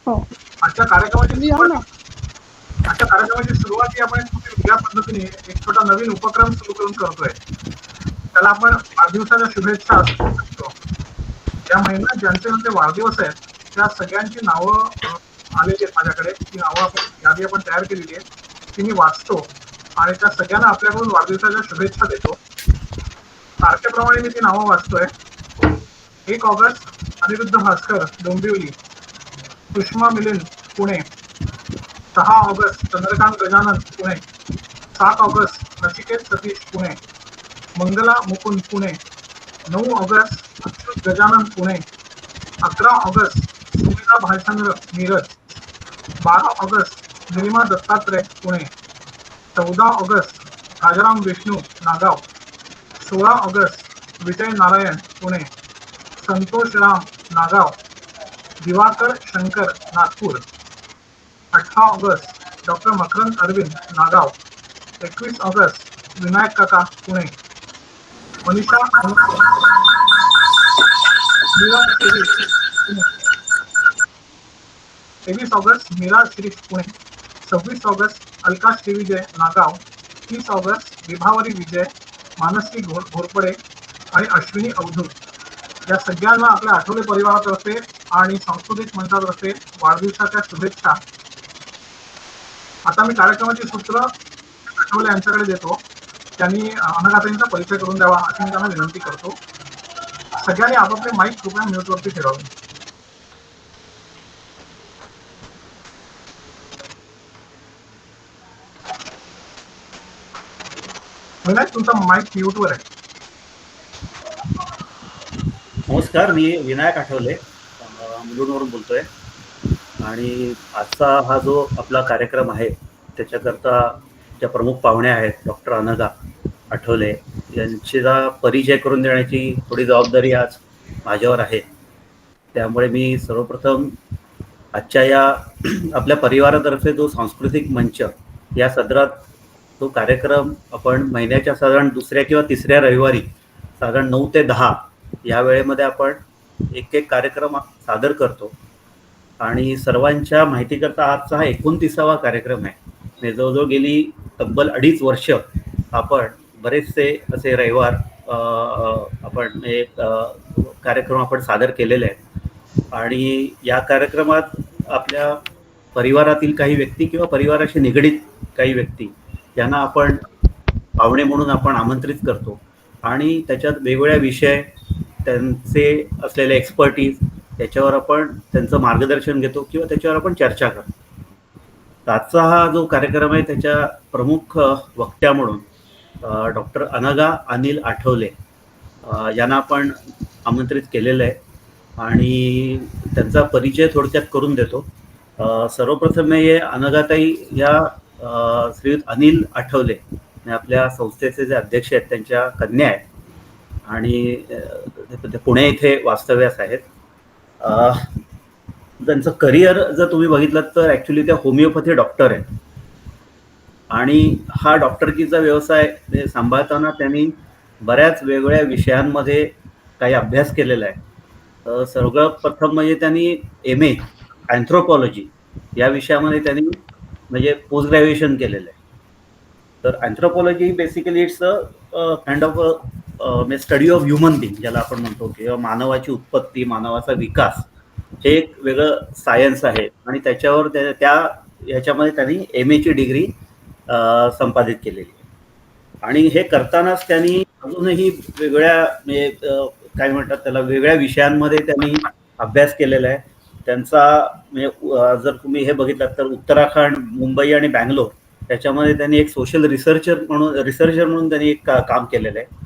हो. आजच्या कार्यक्रमाची या ना. सुरुवात ही आपण वेगळ्या पद्धतीने एक छोटा नवीन उपक्रम सुरू करून करतोय. त्याला आपण वाढदिवसाच्या शुभेच्छा असं म्हणतो. या महिन्यात ज्यांचे वाढदिवस आहेत त्या सगळ्यांची नावं आलेली आहेत माझ्याकडे. ती नावं यादी आपण तयार केलेली आहे, ती मी वाचतो आणि त्या सगळ्यांना आपल्याकडून वाढदिवसाच्या शुभेच्छा देतो. तारखेप्रमाणे मी ती नावं वाचतोय. 1 August Anirudh Bhaskar Dombivli, Sushma Milind Pune. 6 August Chandrakant Gajanan Pune. 7 August Nachiket Satish Pune. Mangala Mukund Pune. 9 August Achyut Gajanan Pune. 11 August Sumita Bhalchandra Miraj. 12 August Nilima Dattatray Pune. 14 August Rajaram Vishnu Nagaon. 16 August Vijay Narayan Pune. Santosh Ram Nagaon. Diwakar Shankar Nagpur. 18 August doctor Makarand Arvind Nagaon. 21 August Vinayak काका Pune. Manisha Meera Shirish Pune. 23 August Meera Shirish Pune. 26 August Alka Shrivijay Nagaon. 30 August Vibhavari Vijay, Mansi Ghorpade आणि अश्विनी अवधूत. या सगळ्यांना आपल्या आठवले परिवारातर्फे आणि सांस्कृतिक मंचातर्फे वाढदिवसाच्या शुभेच्छा. आता मी कार्यक्रमाची सूत्र आठवले यांच्याकडे देतो. त्यांनी अनघाताईंचा परिचय करून द्यावा अशी मी त्यांना विनंती करतो. सगळ्यांनी आपापले माईक कृपया म्यूटवरती ठेवावे. विनायक, तुमचा माईक म्यूटवर आहे. नमस्कार, मी विनायक आठवले मुलुंडवरून बोलतोय आणि आजचा हा जो आपला कार्यक्रम आहे त्याच्याकरता ज्या प्रमुख पाहुणे आहेत डॉक्टर अनघा आठवले यांचा परिचय करून देण्याची थोडी जबाबदारी आज माझ्यावर आहे. त्यामुळे मी सर्वप्रथम आजच्या या आपल्या परिवारातर्फे जो सांस्कृतिक मंच या सदरात तो कार्यक्रम आपण महिन्याच्या साधारण दुसऱ्या किंवा तिसऱ्या रविवारी साधारण 9 ते 10 या वेळेमध्ये आपण एक कार्यक्रम सादर करतो आणि सर्वांच्या माहितीकरता आजचा हा 29वा कार्यक्रम आहे. म्हणजे जवळजवळ गेली तब्बल 2.5 वर्ष आपण बरेचसे असे रविवार आपण एक कार्यक्रम आपण सादर केलेले आहेत आणि या कार्यक्रमात आपल्या परिवारातील काही व्यक्ती किंवा परिवाराशी निगडीत काही व्यक्ती यांना आपण पाहुणे म्हणून आपण आमंत्रित करतो आणि त्याच्यात वेगवेगळ्या विषय, त्यांचे असलेले एक्सपर्टीज त्याच्यावर आपण त्यांचं मार्गदर्शन घेतो किंवा त्याच्यावर आपण चर्चा करतो. आजचा हा जो कार्यक्रम आहे त्याच्या प्रमुख वक्त्या म्हणून डॉक्टर अनघा अनिल आठवले यांना आपण आमंत्रित केलेलं आहे आणि त्यांचा परिचय थोडक्यात करून देतो. सर्वप्रथम हे अनघाताई या श्रीयुत अनिल आठवले आपल्या संस्थेचे जे अध्यक्ष आहेत त्यांच्या कन्या आहेत आणि ते पुणे इथे वास्तव्यास आहेत. त्यांचं करिअर जर तुम्ही बघितलं तर ॲक्च्युली त्या होमिओपॅथी डॉक्टर आहेत आणि हा डॉक्टरकीचा व्यवसाय सांभाळताना त्यांनी बऱ्याच वेगवेगळ्या विषयांमध्ये काही अभ्यास केलेला आहे. सर्वप्रथम म्हणजे त्यांनी MA अँथ्रोपॉलॉजी या विषयामध्ये त्यांनी म्हणजे पोस्ट ग्रॅज्युएशन केलेलं आहे. तर anthropology basically it's a kind of study of human being ज्याला आपण म्हणतो किंवा मानवाची उत्पत्ती, मानवाचा विकास हे एक वेगळं सायन्स आहे आणि त्याच्यावर ह्याच्यामध्ये त्यांनी MA ची डिग्री संपादित केलेली आहे आणि हे करतानाच त्यांनी अजूनही वेगळ्या म्हणजे काय म्हणतात त्याला वेगळ्या विषयांमध्ये त्यांनी अभ्यास केलेला आहे. त्यांचा म्हणजे जर तुम्ही हे बघितलात तर उत्तराखंड, मुंबई आणि बँगलोर त्याच्यामध्ये त्यांनी एक सोशल रिसर्चर म्हणून त्यांनी एक काम केलेलं आहे.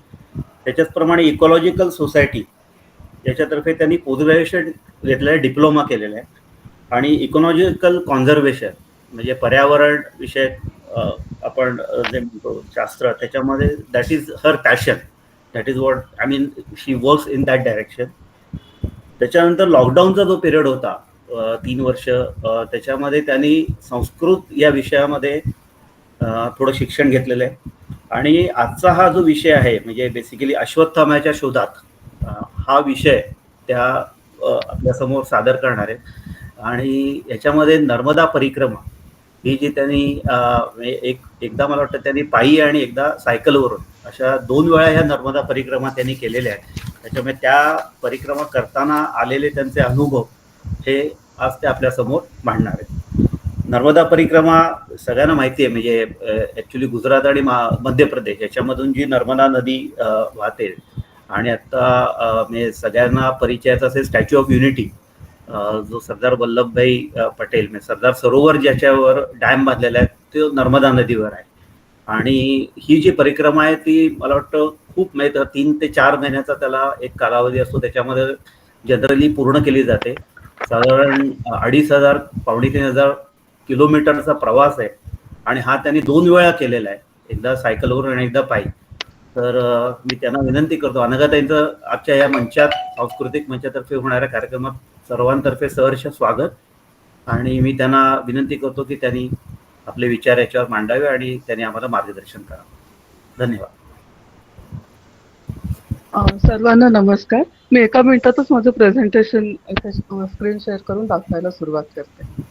त्याच्याचप्रमाणे इकॉलॉजिकल सोसायटी याच्यातर्फे त्यांनी पोस्ट ग्रॅज्युएशन घेतलेलं आहे, डिप्लोमा केलेला आहे आणि इकॉलॉजिकल कॉन्झर्वेशन म्हणजे पर्यावरण विषयक आपण जे म्हणतो शास्त्र त्याच्यामध्ये that is her passion, that is what I mean she works in that direction. त्याच्यानंतर लॉकडाऊनचा जो पिरियड होता 3 वर्ष त्याच्यामध्ये त्यांनी संस्कृत या विषयामध्ये थोडं शिक्षण घेतलेलं आहे आणि आजचा हा जो विषय आहे म्हणजे बेसिकली अश्वत्थाम्याच्या शोधात हा विषय त्या आपल्यासमोर सादर करणार आहे. आणि याच्यामध्ये नर्मदा परिक्रमा ही जी त्यांनी एकदा मला वाटतं त्यांनी पायी आणि एकदा सायकलवरून अशा 2 वेळा ह्या नर्मदा परिक्रमा त्यांनी केलेल्या आहेत. त्याच्यामुळे त्या परिक्रमा करताना आलेले त्यांचे अनुभव हे आज ते आपल्यासमोर मांडणार आहेत. नर्मदा परिक्रमा सगळ्यांना माहिती आहे, म्हणजे ॲक्च्युली गुजरात आणि मध्य प्रदेश याच्यामधून जी नर्मदा नदी वाहते आणि आता म्हणजे सगळ्यांना परिचयाचा असेल स्टॅच्यू ऑफ युनिटी, जो सरदार वल्लभभाई पटेल म्हणजे सरदार सरोवर ज्याच्यावर डॅम बांधलेला आहे तो नर्मदा नदीवर आहे. आणि ही जी परिक्रमा आहे ती मला वाटतं खूप म्हणजे 3 ते 4 महिन्याचा त्याला एक कालावधी असतो. त्याच्यामध्ये जनरली पूर्ण केली जाते. साधारण 2,500 3,500 किलोमीटरचा प्रवास आहे आणि हा त्यांनी 2 वेळा केलेला आहे, एकदा सायकलवरून आणि एकदा पायी. तर मी त्यांना विनंती करतो, अनघाताईंचं आजच्या या मंचात सांस्कृतिक मंचातर्फे होणाऱ्या कार्यक्रमात सर्वांतर्फे सहर्ष स्वागत. आणि मी त्यांना विनंती करतो की त्यांनी आपले विचार याच्यावर मांडावे आणि त्यांनी आम्हाला मार्गदर्शन करावं. धन्यवाद. सर्वांना नमस्कार. मी एका मिनिटातच माझं प्रेझेंटेशन स्क्रीन शेअर करून दाखवायला सुरुवात करते.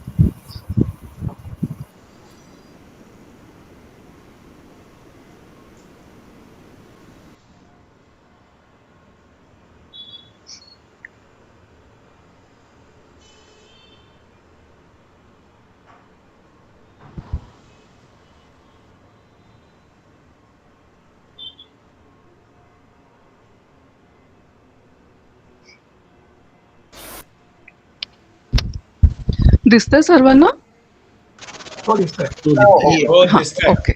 दिसतंय सर्वांना? हो दिसतंय. हां, ओके.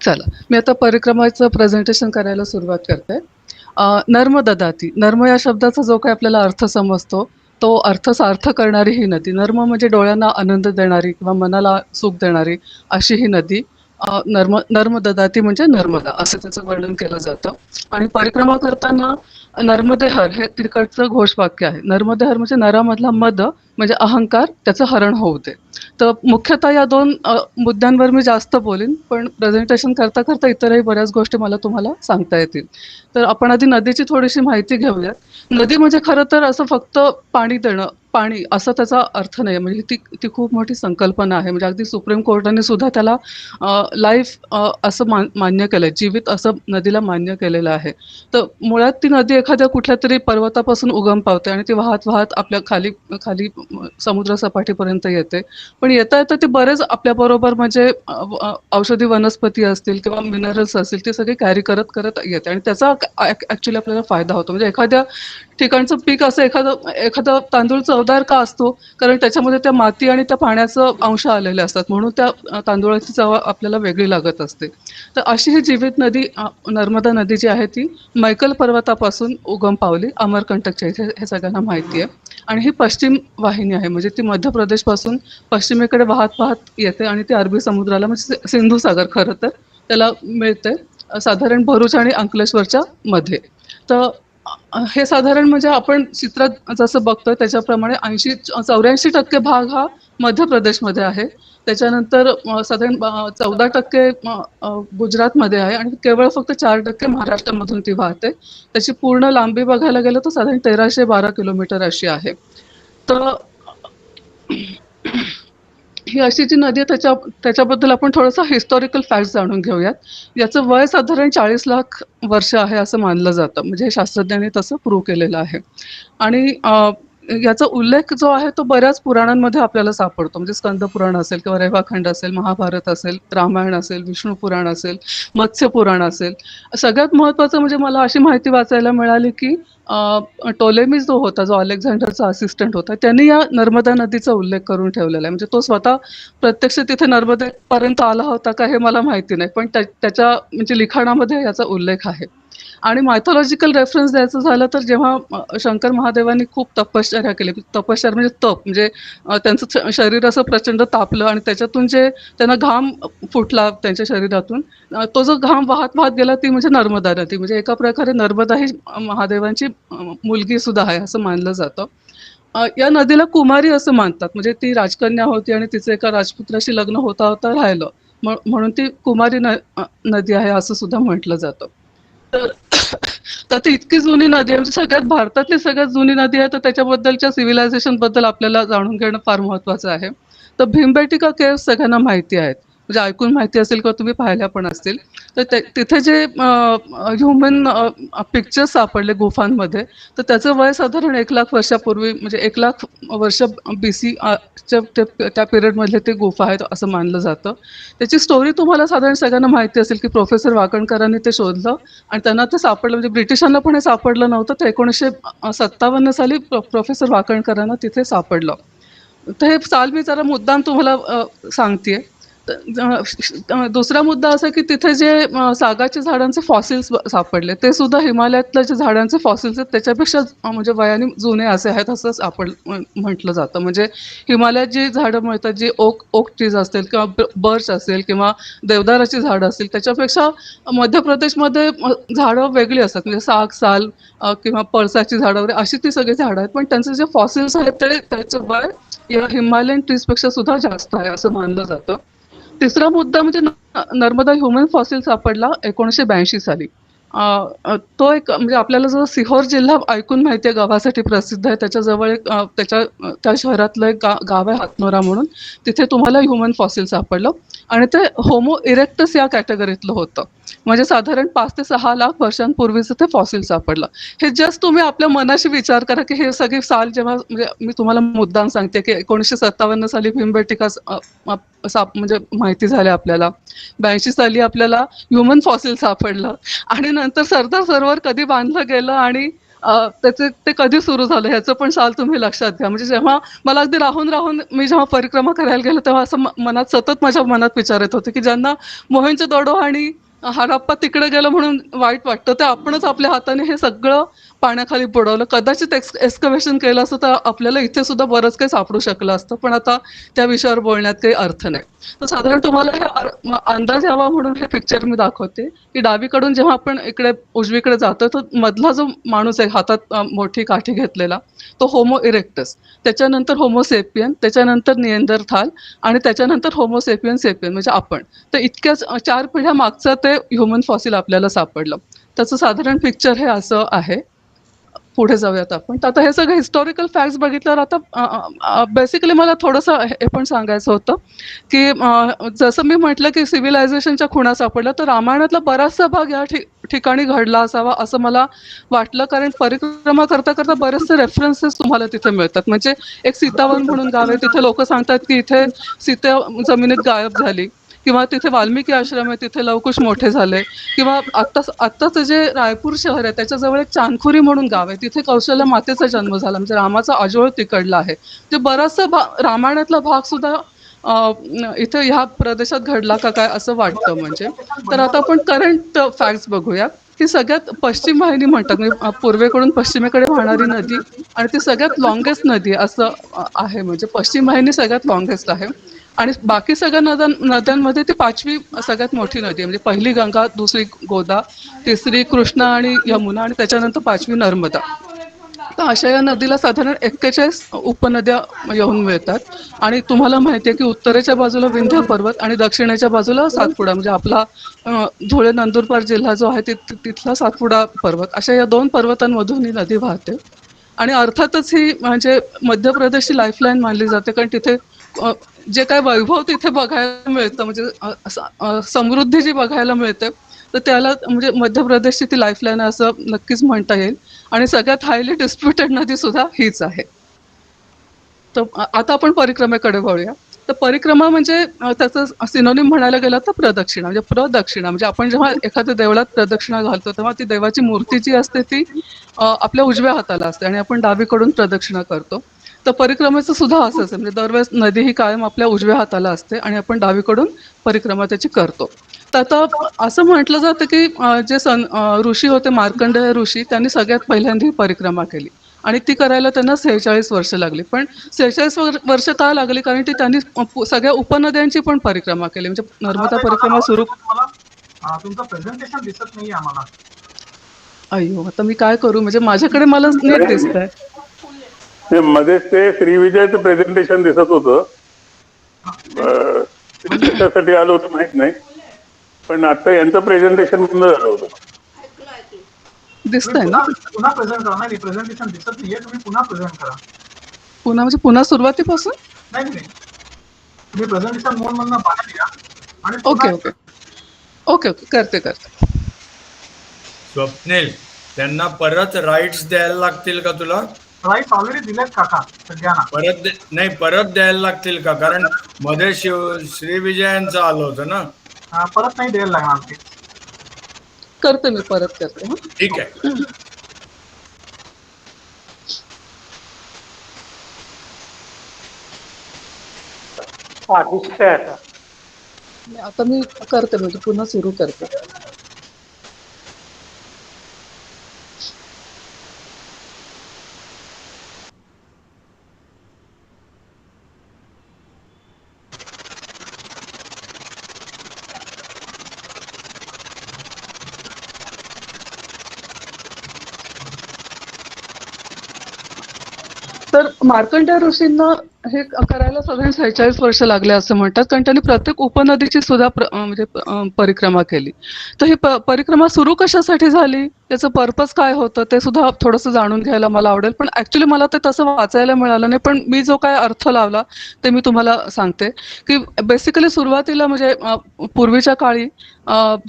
चला, मी आता परिक्रमाचं प्रेझेंटेशन करायला सुरुवात करते. नर्मदा दाती, नर्म या शब्दाचा जो काही आपल्याला अर्थ समजतो तो अर्थ सार्थ करणारी ही नदी. नर्म म्हणजे डोळ्यांना आनंद देणारी किंवा मनाला सुख देणारी अशी ही नदी. नर्मदा दाती म्हणजे नर्मदा असं त्याचं वर्णन केलं जातं. आणि परिक्रमा करताना नर्मदेहर हे तिकडचं घोषवाक्य आहे. नर्मदेहर म्हणजे नरामधला मद म्हणजे अहंकार, त्याचं हरण होऊ दे. तर मुख्यतः या 2 मुद्द्यांवर मी जास्त बोलीन, पण प्रेझेंटेशन करता करता इतरही बऱ्याच गोष्टी मला तुम्हाला सांगता येतील. तर आपण आधी नदीची थोडीशी माहिती घेऊयात. नदी म्हणजे खरं तर असं फक्त पाणी देणं, पाणी असं त्याचा अर्थ नाही. म्हणजे ती खूप मोठी संकल्पना आहे. म्हणजे अगदी सुप्रीम कोर्टाने सुद्धा त्याला लाईफ असं मान्य केलंय, जीवित असं नदीला मान्य केलेलं आहे. तर मुळात ती नदी एखाद्या कुठल्या तरी पर्वतापासून उगम पावते आणि ती वाहत वाहत आपल्या खाली खाली समुद्र सपाटीपर्यंत येते. पण येता येता ते बरेच आपल्याबरोबर म्हणजे औषधी वनस्पती असतील किंवा मिनरल्स असतील ते सगळे कॅरी करत करत येते आणि त्याचा ऍक्च्युली आपल्याला फायदा होतो. म्हणजे एखाद्या ठिकाणचं पीक असं एखादा तांदूळ चवदार का असतो, कारण त्याच्यामध्ये त्या माती आणि त्या पाण्याचं अंश आलेले असतात, म्हणून त्या तांदूळाची चव आपल्याला वेगळी लागत असते. तर अशी ही जीवित नदी नर्मदा नदी जी आहे ती मैकल पर्वतापासून उगम पावली अमरकंटकच्या इथे, हे सगळ्यांना माहिती आहे. आणि ही पश्चिम वाहिनी आहे, म्हणजे ती मध्य प्रदेशपासून पश्चिमेकडे वाहत वाहत येते आणि ती अरबी समुद्राला म्हणजे सिंधू सागर खरं तर त्याला मिळते, साधारण भरूच आणि अंकलेश्वरच्या मध्ये. तर हे साधारण म्हणजे आपण चित्रात जसं बघतोय त्याच्याप्रमाणे 84% भाग हा मध्य प्रदेशमध्ये आहे. त्याच्यानंतर साधारण 14% गुजरातमध्ये आहे आणि केवळ फक्त 4% महाराष्ट्रामधून ती वाहते. त्याची पूर्ण लांबी बघायला गेलं तर साधारण 1312 किलोमीटर अशी आहे. तर ही अशी जी नदी आहे त्याच्याबद्दल आपण थोडंसं हिस्टॉरिकल फॅक्ट जाणून घेऊयात. याचं वय साधारण 40 लाख वर्ष आहे असं मानलं जातं. म्हणजे शास्त्रज्ञांनी तसं प्रूव्ह केलेलं आहे. आणि याचा उल्लेख जो आहे तो बऱ्याच पुराणांमध्ये आपल्याला सापडतो. म्हणजे स्कंद पुराण असेल किंवा रेवाखंड असेल, महाभारत असेल, रामायण असेल, विष्णू पुराण असेल, मत्स्य पुराण असेल. सगळ्यात महत्त्वाचं म्हणजे मला अशी माहिती वाचायला मिळाली की टोलेमी जो होता, जो अलेक्झांडरचा असिस्टंट होता, त्यांनी या नर्मदा नदीचा उल्लेख करून ठेवलेला आहे. म्हणजे तो स्वतः प्रत्यक्ष तिथे नर्मदेपर्यंत आला होता का हे मला माहिती नाही, पण त्याच्या म्हणजे लिखाणामध्ये याचा उल्लेख आहे. आणि मायथॉलॉजिकल रेफरन्स द्यायचं झालं तर जेव्हा शंकर महादेवांनी खूप तपश्चर्या केली, तपश्चर्या म्हणजे तप, म्हणजे त्यांचं शरीर असं प्रचंड तापलं आणि त्याच्यातून जे त्यांना घाम फुटला त्यांच्या शरीरातून, तो जो घाम वाहत वाहत गेला ती म्हणजे नर्मदा नदी. म्हणजे एका प्रकारे नर्मदा ही महादेवांची मुलगी सुद्धा आहे असं मानलं जातं. या नदीला कुमारी असं मानतात. म्हणजे ती राजकन्या होती आणि तिचं एका राजपुत्राशी लग्न होता होता राहिलं, म्हणून ती कुमारी नदी आहे असं सुद्धा म्हटलं जातं. तर तर ती इतकी जुनी नदी आहे, म्हणजे सगळ्यात भारतातली सगळ्यात जुनी नदी आहे, तर त्याच्याबद्दलच्या सिव्हिलायझेशन बद्दल आपल्याला जाणून घेणं फार महत्वाचं आहे. तर भीमबेटका केव्ह सगळ्यांना माहिती आहेत, म्हणजे ऐकून माहिती असेल किंवा तुम्ही पाहिल्या पण असतील. तर तिथे जे ह्युमन पिक्चर्स सापडले गुफांमध्ये, तर त्याचं वय साधारण 1,00,000 वर्षापूर्वी, म्हणजे 1,00,000 वर्ष BC त्या पिरियडमधले ते गुफा आहेत असं मानलं जातं. त्याची स्टोरी तुम्हाला साधारण सगळ्यांना माहिती असेल, की प्रोफेसर वाकणकरांनी ते शोधलं आणि त्यांना ते सापडलं, म्हणजे ब्रिटिशांना पण हे सापडलं नव्हतं. तर 1957 साली प्रोफेसर वाकणकरांना तिथे सापडलं. तर हे साल मी जरा मुद्दाम तुम्हाला सांगतेय. दुसरा मुद्दा असा की तिथे जे सागाच्या झाडांचे फॉसिल्स सापडले, ते सुद्धा हिमालयातल्या जे झाडांचे फॉसिल्स आहेत त्याच्यापेक्षा म्हणजे वयाने जुने असे आहेत असं म्हटलं जातं. म्हणजे हिमालयात जी झाडं मिळतात, जी ओक ट्रीज असतील किंवा बर्च असेल किंवा देवदाराची झाडं असतील, त्याच्यापेक्षा मध्य प्रदेशमध्ये झाडं वेगळी असतात. म्हणजे साल किंवा पळसाची झाडं वगैरे अशी ती सगळी झाडं आहेत, पण त्यांचे जे फॉसिल्स आहेत ते त्याचं वय या हिमालयन ट्रीजपेक्षा सुद्धा जास्त आहे असं मानलं जातं. तिसरा मुद्दा म्हणजे नर्मदा ह्युमन फॉसिल सापडला 1982 साली. तो एक म्हणजे आपल्याला जो सिहोर जिल्हा ऐकून माहिती आहे, गावासाठी प्रसिद्ध आहे. त्याच्याजवळ एक त्या शहरातलं एक गाव आहे हातनोरा म्हणून. तिथे तुम्हाला ह्युमन फॉसिल सापडलं आणि ते होमो इरेक्टस या कॅटेगरीतलं होतं. म्हणजे साधारण 5 ते 6 लाख वर्षांपूर्वीचं ते फॉसिल सापडलं. हे जस्ट तुम्ही आपल्या मनाशी विचार करा, की हे सगळी साल जेव्हा, म्हणजे मी तुम्हाला मुद्दाम सांगते, की 1957 साली भीमबेटका म्हणजे माहिती झाली आपल्याला. 82 साली आपल्याला ह्युमन फॉसिल सापडलं आणि नंतर सरदार सरोवर कधी बांधलं गेलं आणि त्याचे ते कधी सुरू झालं ह्याचं पण साल तुम्ही लक्षात घ्या. म्हणजे जेव्हा मला अगदी राहून राहून मी जेव्हा परिक्रमा करायला गेलो, तेव्हा असं मनात सतत माझ्या मनात विचार येत होते, की ज्यांना मोहेंजोदडो आणि हडप्पा तिकडे गेलं म्हणून वाईट वाटतं, ते आपणच आपल्या हाताने हे सगळं पाण्याखाली बुडवलं. कदाचित एक्सकव्हेशन केलं असतं तर आपल्याला इथे सुद्धा बरंच काही सापडू शकलं असतं, पण आता त्या विषयावर बोलण्यात काही अर्थ नाही. तर साधारण तुम्हाला हे अंदाज यावा म्हणून हे पिक्चर मी दाखवते, की डावीकडून जेव्हा आपण इकडे उजवीकडे जातो, तर मधला जो माणूस आहे हातात मोठी काठी घेतलेला, तो होमो इरेक्टस. त्याच्यानंतर होमोसेपियन, त्याच्यानंतर निएंदरथाल आणि त्याच्यानंतर होमोसेपियन सेपियन म्हणजे आपण. तर इतक्याच 4 पिढ्या मागचं ते ह्युमन फॉसिल आपल्याला सापडलं. त्याचं साधारण पिक्चर हे असं आहे. पुढे जाऊयात आपण. तर आता हे सगळे हिस्टॉरिकल फॅक्ट्स बघितल्यावर आता बेसिकली मला थोडंसं हे पण सांगायचं होतं, की जसं मी म्हटलं, की सिव्हिलायझेशनच्या खुणा सापडल्या, तर रामायणातला बराचसा भाग या ठिकाणी घडला असावा असं मला वाटलं. कारण परिक्रमा करता करता बरेचसे रेफरन्सेस तुम्हाला तिथे मिळतात. म्हणजे एक सीतावन म्हणून गाव आहे, तिथे लोक सांगतात की इथे सीता जमिनीत गायब झाली, किंवा तिथे वाल्मिकी आश्रम आहे, तिथे लवकुश मोठे झाले, किंवा आत्ताच जे रायपूर शहर आहे त्याच्याजवळ एक चांदखुरी म्हणून गाव आहे, तिथे कौशल्य मातेचा जन्म झाला, म्हणजे रामाचा अजोळ तिकडला आहे. जे बराचसा रामायणातला भाग सुद्धा इथे ह्या प्रदेशात घडला का काय असं वाटतं. म्हणजे तर आता आपण करंट फॅक्ट्स बघूया, की सगळ्यात पश्चिम वाहिनी म्हणतात, म्हणजे पूर्वेकडून पश्चिमेकडे वाहणारी नदी आणि ती सगळ्यात लॉंगेस्ट नदी असं आहे. म्हणजे पश्चिम वाहिनी सगळ्यात लॉंगेस्ट आहे आणि बाकी सगळ्या नद्यांमध्ये ती 5वी सगळ्यात मोठी नदी आहे. म्हणजे पहिली गंगा, दुसरी गोदा, तिसरी कृष्णा आणि यमुना आणि त्याच्यानंतर 5वी नर्मदा. तर अशा या नदीला साधारण 41 उपनद्या येऊन मिळतात. आणि तुम्हाला माहिती आहे की उत्तरेच्या बाजूला विंध्य पर्वत आणि दक्षिणेच्या बाजूला सातपुडा, म्हणजे आपला धुळे नंदुरबार जिल्हा जो आहे तिथला सातपुडा पर्वत, अशा या 2 पर्वतांमधून ही नदी वाहते. आणि अर्थातच ही म्हणजे मध्य प्रदेशची लाईफलाईन मानली जाते, कारण तिथे जे काय वैभव तिथे बघायला मिळतं, म्हणजे समृद्धी जी बघायला मिळते, तर त्याला म्हणजे मध्य प्रदेशची ती लाईफलाईन असं नक्कीच म्हणता येईल. आणि सगळ्यात हायली डिस्प्युटेड नदी सुद्धा हीच आहे. तर आता आपण परिक्रमेकडे वळूया. तर परिक्रमा म्हणजे त्याचं सिनोनिम म्हणायला गेलं तर प्रदक्षिणा, म्हणजे प्रदक्षिणा म्हणजे आपण जेव्हा एखाद्या देवळात प्रदक्षिणा घालतो, तेव्हा ती देवाची मूर्ती जी असते ती आपल्या उजव्या हाताला असते आणि आपण डावीकडून प्रदक्षिणा करतो. तर परिक्रमेचं सुद्धा असंच आहे, म्हणजे दरवेळेस नदी ही कायम आपल्या उजव्या हाताला असते आणि आपण डावीकडून परिक्रमा त्याची करतो. तर आता असं म्हटलं जातं की जे ऋषी होते, मार्कंडेय ऋषी, त्यांनी सगळ्यात पहिल्यांदा ही परिक्रमा केली आणि ती करायला त्यांना 46 वर्ष लागली. पण 46 वर्ष का लागली, कारण ती त्यांनी सगळ्या उपनद्यांची पण परिक्रमा केली. म्हणजे नर्मदा परिक्रमा सुरू. तुमचं प्रेझेंटेशन दिसत नाहीये आम्हाला. अय्यो, आता मी काय करू, म्हणजे माझ्याकडे मला नीट दिसतंय. मध्येच ते श्रीविजयचं प्रेझेंटेशन दिसत होतं, त्यासाठी आलं होतं माहित नाही, पण आता यांचं प्रेझेंटेशन बंद झालं होतं. दिसतंय ना? पुन्हा प्रेझेंट करा. नाही प्रेझेंटेशन दिसत नाहीये, तुम्ही पुन्हा प्रेझेंट करा. पुन्हा म्हणजे पुन्हा सुरुवातीपासून? नाही नाही, तुम्ही प्रेझेंटेशन मोड मधनं बाहेर या आणि ओके पुन्हा ओके ओके ओके करते. स्वप्नील, त्यांना परत राईट्स द्यायला लागतील का तुला? राईट्स ऑलरेडी दिलेत काका सगळ्यांना. परत द्यायला लागतील का? कारण मध्ये श्रीविजयांचं आलं होतं ना. परत नाही द्यायला लागणार ते. करते मी परत करते. हं. ठीक आहे. दिसतंय आता. आता मी करते म्हणजे पुन्हा सुरू करते. तर मार्कंडेय ऋषींना हे करायला साधारण 46 वर्ष लागले असं म्हणतात, कारण त्यांनी प्रत्येक उपनदीची सुद्धा परिक्रमा केली. तर ही परिक्रमा सुरू कशासाठी झाली, त्याचं पर्पज काय होतं, ते सुद्धा थोडंसं जाणून घ्यायला मला आवडेल. पण ऍक्च्युली मला ते तसं वाचायला मिळालं नाही, पण मी जो काय अर्थ लावला ते मी तुम्हाला सांगते. की बेसिकली सुरुवातीला म्हणजे पूर्वीच्या काळी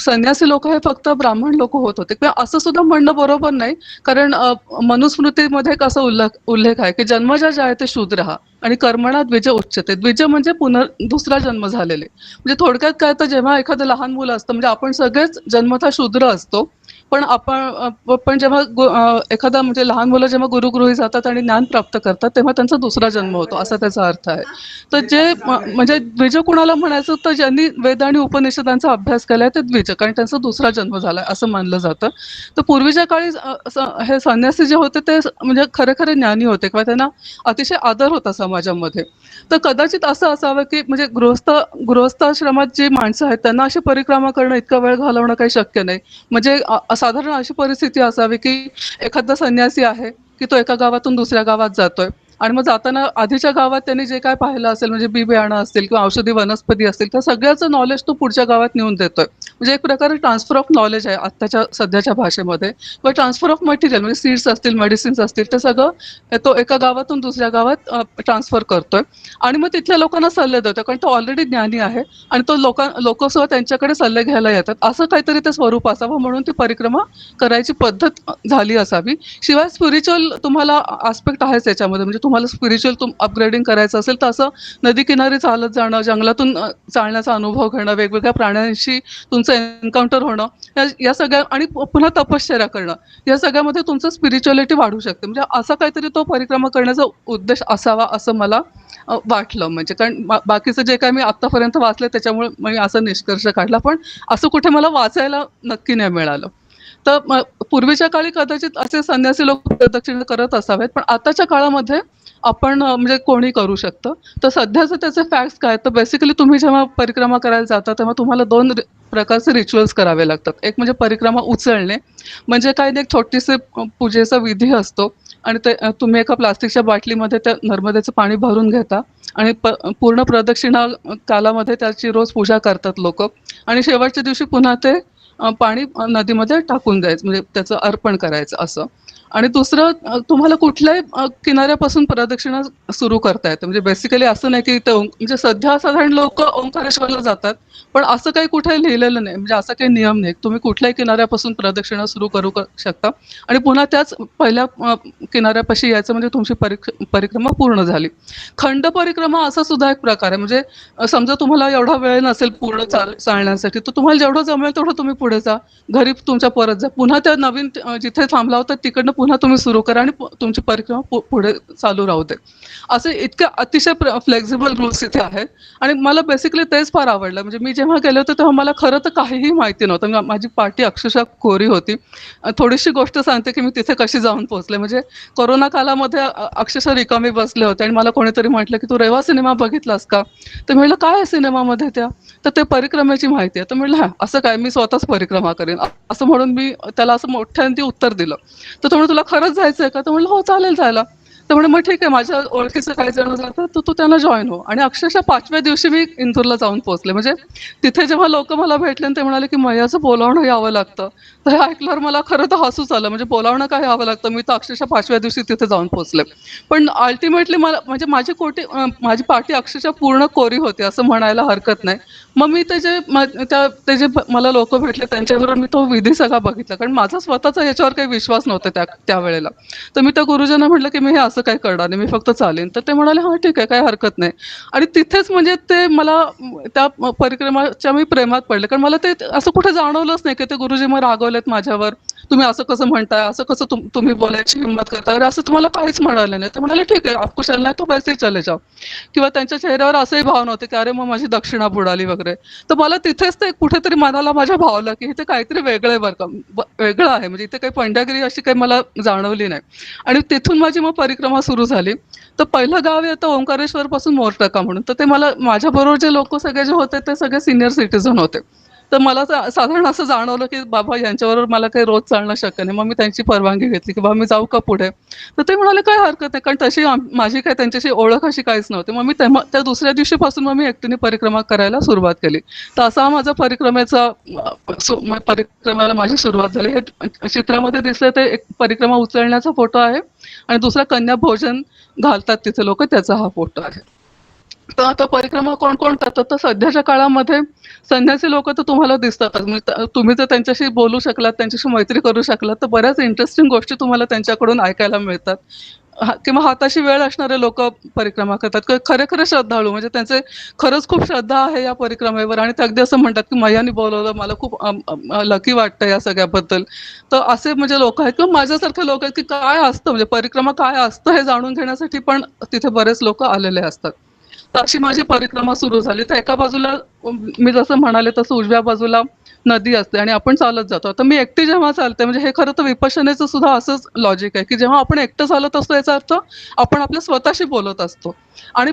संन्यासी लोक हे फक्त ब्राह्मण लोक होत होते, किंवा असं सुद्धा म्हणणं बरोबर नाही. कारण मनुस्मृतीमध्ये एक असा उल्लेख आहे की जन्मजा आहे ते शूद्र हा आणि कर्मणा द्विज उच्यते. द्विज म्हणजे दुसरा जन्म झालेले. म्हणजे थोडक्यात काय, तर जेव्हा एखादं लहान मुलं असतं, म्हणजे आपण सगळेच जन्मतः शूद्र असतो, पण जेव्हा एखादा म्हणजे लहान मुलं जेव्हा गुरुगृही जातात आणि ज्ञान प्राप्त करतात, तेव्हा त्यांचा दुसरा जन्म होतो, असा त्याचा अर्थ आहे. तर जे म्हणजे द्विज कुणाला म्हणायचं, तर ज्यांनी वेद आणि उपनिषदांचा अभ्यास केलाय ते द्विज, कारण त्यांचा दुसरा जन्म झालाय असं मानलं जातं. तर पूर्वीच्या काळी हे संन्यासी जे होते ते म्हणजे खरे ज्ञानी होते, किंवा त्यांना अतिशय आदर होता समाजामध्ये. तर कदाचित असं असावं की म्हणजे गृहस्थाश्रमात जी माणसं आहेत त्यांना अशी परिक्रमा करणं, इतका वेळ घालवणं काही शक्य नाही. म्हणजे साधारण अशी परिस्थिती असावी की एखादा संन्यासी आहे की तो एका गावातून दुसऱ्या गावात जातोय, आणि मग जाताना आधीच्या गावात त्यांनी जे काय पाहिलं असेल, म्हणजे बी बियाणं असतील किंवा औषधी वनस्पती असतील, त्या सगळ्याचं नॉलेज तो पुढच्या गावात नेऊन देतोय. म्हणजे एक प्रकारे ट्रान्सफर ऑफ नॉलेज आहे आत्ताच्या सध्याच्या भाषेमध्ये, किंवा ट्रान्सफर ऑफ मटेरियल, म्हणजे सीड्स असतील, मेडिसिन्स असतील, ते सगळं तो एका गावातून दुसऱ्या गावात ट्रान्सफर करतोय. आणि मग तिथल्या लोकांना सल्ले देतोय, कारण तो ऑलरेडी ज्ञानी आहे आणि तो लोक सुद्धा त्यांच्याकडे सल्ले घ्यायला येतात. असं काहीतरी ते स्वरूप असावं, म्हणून ती परिक्रमा करायची पद्धत झाली असावी. शिवाय स्पिरिच्युअल तुम्हाला आस्पेक्ट आहेच याच्यामध्ये, म्हणजे तुम्हाला स्पिरिच्युअल अपग्रेडिंग करायचं असेल तर असं नदी किनारी चालत जाणं, जंगलातून चालण्याचा अनुभव घेणं, वेगवेगळ्या प्राण्यांशी तुमचं एन्काउंटर होणं, या सगळ्या, आणि पुन्हा तपश्चर्या करणं, या सगळ्यामध्ये तुमचं स्पिरिच्युअलिटी वाढू शकते. म्हणजे असा काहीतरी तो परिक्रमा करण्याचा उद्देश असावा असं मला वाटलं. म्हणजे कारण बाकीचं जे काय मी आतापर्यंत वाचलं त्याच्यामुळे मी असा निष्कर्ष काढला, पण असं कुठे मला वाचायला नक्की नाही मिळालं. तर पूर्वीच्या काळी कदाचित असे संन्यासी लोक प्रदक्षिणा करत असावेत, पण आताच्या काळामध्ये आपण म्हणजे कोणी करू शकतं. तर सध्याचं त्याचे फॅक्ट्स काय, तर बेसिकली तुम्ही जेव्हा परिक्रमा करायला जाता तेव्हा तुम्हाला 2 प्रकारचे रिच्युअल्स करावे लागतात. एक म्हणजे परिक्रमा उचलणे, म्हणजे काय नाही, एक छोटीशी पूजेचा विधी असतो, आणि ते तुम्ही एका प्लास्टिकच्या बाटलीमध्ये त्या नर्मदेचं पाणी भरून घेता आणि पूर्ण प्रदक्षिणा कालामध्ये त्याची रोज पूजा करतात लोक, आणि शेवटच्या दिवशी पुन्हा ते पाणी नदीमध्ये टाकून द्यायचं, म्हणजे त्याचं अर्पण करायचं असं. आणि दुसरं, तुम्हाला कुठल्याही किनाऱ्यापासून प्रदक्षिणा सुरू करता येतं. म्हणजे बेसिकली असं नाही की म्हणजे सध्या साधारण लोक ओंकारेश्वरला जातात, पण असं काही कुठे लिहिलेलं नाही, म्हणजे असा काही नियम नाही. तुम्ही कुठल्याही किनाऱ्यापासून प्रदक्षिणा सुरू करू शकता आणि पुन्हा त्याच पहिल्या किनाऱ्यापाशी यायचं, म्हणजे तुमची परिक्रमा पूर्ण झाली. खंड परिक्रमा असा सुद्धा एक प्रकार आहे. म्हणजे समजा तुम्हाला एवढा वेळ नसेल पूर्ण चालण्यासाठी, तर तुम्हाला जेवढं जमेल तेवढं तुम्ही पुढे जा, घरी तुमच्या परत जा, पुन्हा त्या नवीन जिथे थांबला होता तिकडनं पुन्हा तुम्ही सुरू करा आणि तुमची परिक्रमा पुढे चालू राहू दे. असे इतके अतिशय फ्लेक्झिबल रूल्स इथे आहेत, आणि मला बेसिकली तेच फार आवडलं. म्हणजे मी जेव्हा गेले होते तेव्हा मला खरं तर काहीही माहिती नव्हतं. माझी पाठी अक्षरशः कोरी होती. थोडीशी गोष्ट सांगते की मी तिथे कशी जाऊन पोहोचले. म्हणजे कोरोना कालामध्ये अक्षरशः रिकामी बसले होते, आणि मला कोणीतरी म्हटलं की तू रेवा सिनेमा बघितलास का, तर म्हटलं काय आहे सिनेमामध्ये त्या, तर ते परिक्रमेची माहिती आहे. तर म्हटलं हा असं काय, मी स्वतःच परिक्रमा करेन असं म्हणून मी त्याला असं मोठ्यांनी उत्तर दिलं. तर तो तुला खरंच जायचंय का, तर म्हटलं हो चालेल जायला. तर म्हणे मग ठीक आहे, माझ्या ओळखीचं काही जण जातात तर तू त्यांना जॉईन हो. आणि अक्षरशः 5व्या दिवशी मी इंदूरला जाऊन पोहोचले. म्हणजे तिथे जेव्हा लोक मला भेटले आणि ते म्हणाले की मैयाचं बोलावणं यावं लागतं, तर हे ऐकल्यावर मला खरं तर हसूच आलं. म्हणजे बोलावणं काय यावं लागतं, मी तर अक्षरशः 5व्या दिवशी तिथे जाऊन पोहोचले. पण अल्टिमेटली मला म्हणजे माझी पाठी अक्षरशः पूर्ण कोरी होती असं म्हणायला हरकत नाही. मग मी ते जे मला लोक भेटले त्यांच्याबरोबर मी तो विधी सगळा बघितला, कारण माझा स्वतःचा याच्यावर काही विश्वास नव्हता त्यावेळेला. तर मी त्या गुरुजींना म्हटलं की मी हे असं काही करणार नाही, मी फक्त चालेन. तर ते म्हणाले हां ठीक आहे, काही हरकत नाही. आणि तिथेच म्हणजे ते मला त्या परिक्रमाच्या मी प्रेमात पडले, कारण मला ते असं कुठे जाणवलंच नाही की ते गुरुजी मग रागवलेत माझ्यावर, तुम्ही असं कसं म्हणताय, असं कसं तुम्ही बोलायची हिंमत करताय, अरे असं तुम्हाला काहीच म्हणाले नाही. ते म्हणाले ठीक आहे, आपको चलना है तो वैसे ही चले जाओ. किंवा त्यांच्या चेहऱ्यावर असंही भाव नव्हते की अरे मग माझी दक्षिणा बुडाली वगैरे. तर मला तिथेच ते कुठेतरी मनाला माझ्या भावलं की इथे काहीतरी वेगळं आहे बरं का, वेगळं आहे. म्हणजे इथे काही पंड्यागिरी अशी काही मला जाणवली नाही. आणि तिथून माझी मग परिक्रमा सुरू झाली. तर पहिलं गाव येतं ओंकारेश्वर पासून मोरटका म्हणून. तर ते मला माझ्याबरोबर जे लोक सगळे जे होते ते सगळे सिनियर सिटीझन होते. तर मला साधारण असं जाणवलं की बाबा यांच्याबरोबर मला काही रोज चालणं शक्य नाही. मग मी त्यांची परवानगी घेतली की बाबा मी जाऊ का पुढे. तर ते म्हणाले काही हरकत नाही, कारण तशी माझी काही त्यांच्याशी ओळख अशी काहीच नव्हती. मग मी त्या दुसऱ्या दिवशीपासून मग मी एकटीने परिक्रमा करायला सुरुवात केली. तर असा हा माझा परिक्रमेला माझी सुरुवात झाली. हे चित्रामध्ये दिसलं ते एक परिक्रमा उचलण्याचा फोटो आहे आणि दुसरा कन्या भोजन घालतात तिथे लोक, त्याचा हा फोटो आहे. तर आता परिक्रमा कोण कोण करतात, तर सध्याच्या काळामध्ये संन्यासी लोक तर तुम्हाला दिसतातच. म्हणजे तुम्ही जर त्यांच्याशी बोलू शकलात, त्यांच्याशी मैत्री करू शकलात, तर बऱ्याच इंटरेस्टिंग गोष्टी तुम्हाला त्यांच्याकडून ऐकायला मिळतात. किंवा हाताशी वेळ असणारे लोक परिक्रमा करतात, खरे खरे श्रद्धाळू, म्हणजे त्यांचे खरंच खूप श्रद्धा आहे या परिक्रमेवर आणि ते अगदी असं म्हणतात की मैयानी बोलवलं, मला खूप लकी वाटतं या सगळ्याबद्दल. तर असे म्हणजे लोक आहेत किंवा माझ्यासारखे लोक आहेत की काय असतं म्हणजे परिक्रमा काय असतं हे जाणून घेण्यासाठी पण तिथे बरेच लोक आलेले असतात. तर अशी माझी परिक्रमा सुरू झाली. तर एका बाजूला मी जसं म्हणाले तसं उजव्या बाजूला नदी असते आणि आपण चालत जातो. तर मी एकटी जेव्हा चालते, म्हणजे हे खरं तर विपश्यनेचं सुद्धा असंच लॉजिक आहे की जेव्हा आपण एकटं चालत असतो याचा अर्थ आपण आपल्या स्वतःशी बोलत असतो. आणि